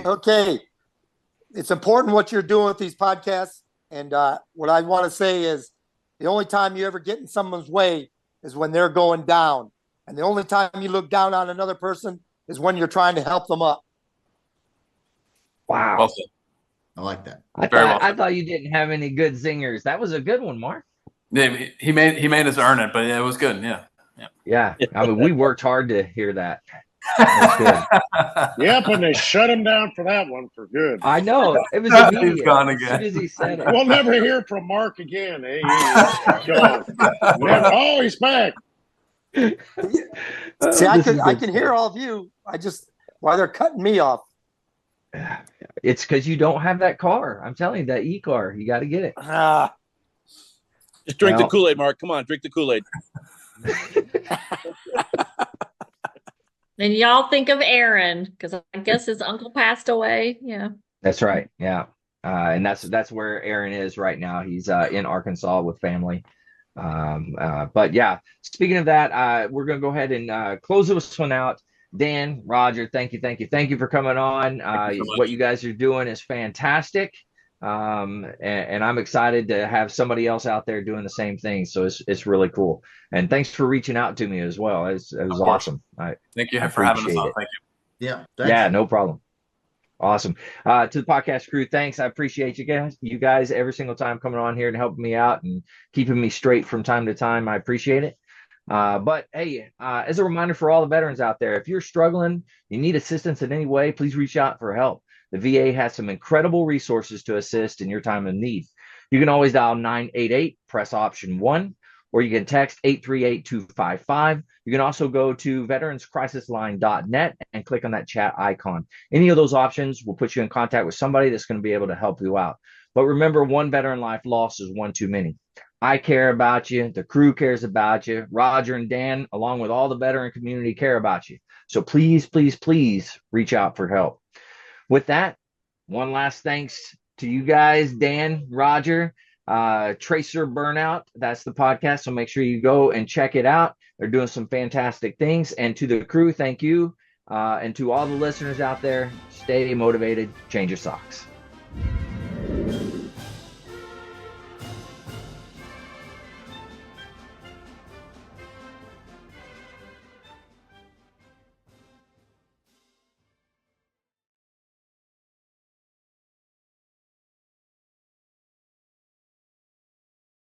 Okay. It's important what you're doing with these podcasts. And what I want to say is the only time you ever get in someone's way is when they're going down. And the only time you look down on another person is when you're trying to help them up. Wow. Well said. I like that. I thought you didn't have any good zingers. That was a good one, Mark. Yeah, he made us earn it, but it was good. Yeah. I mean, we worked hard to hear that. That's good. Yep, and they shut him down for that one for good. I know. It was immediate. He's gone again. As soon as he said it. We'll never hear from Mark again. Hey, oh, he's back. See, I can hear all of you. Why they're cutting me off. It's because you don't have that car. I'm telling you, that e-car. You got to get it. Just drink the Kool-Aid, Mark. Come on, drink the Kool-Aid. And y'all think of Aaron, because I guess his uncle passed away. Yeah. That's right. Yeah. And that's where Aaron is right now. He's in Arkansas with family. But yeah, speaking of that, we're going to go ahead and close this one out. Dan, Roger, thank you for coming on. What you guys are doing is fantastic. and I'm excited to have somebody else out there doing the same thing. So it's really cool. And thanks for reaching out to me as well. It was awesome. Thank you I for having us appreciate on. it. Thank you. Yeah. Thanks. Yeah, no problem. Awesome. To the podcast crew, thanks. I appreciate you guys every single time coming on here and helping me out and keeping me straight from time to time. I appreciate it. But hey, as a reminder for all the veterans out there, if you're struggling, you need assistance in any way, please reach out for help. The VA has some incredible resources to assist in your time of need. You can always dial 988, press option 1, or you can text 838-255. You can also go to veteranscrisisline.net and click on that chat icon. Any of those options will put you in contact with somebody that's going to be able to help you out. But remember, one veteran life lost is one too many. I care about you. The crew cares about you. Roger and Dan, along with all the veteran community, care about you. So please, please, please reach out for help. With that, one last thanks to you guys, Dan, Roger, Tracer Burnout. That's the podcast. So make sure you go and check it out. They're doing some fantastic things. And to the crew, thank you. And to all the listeners out there, stay motivated, change your socks.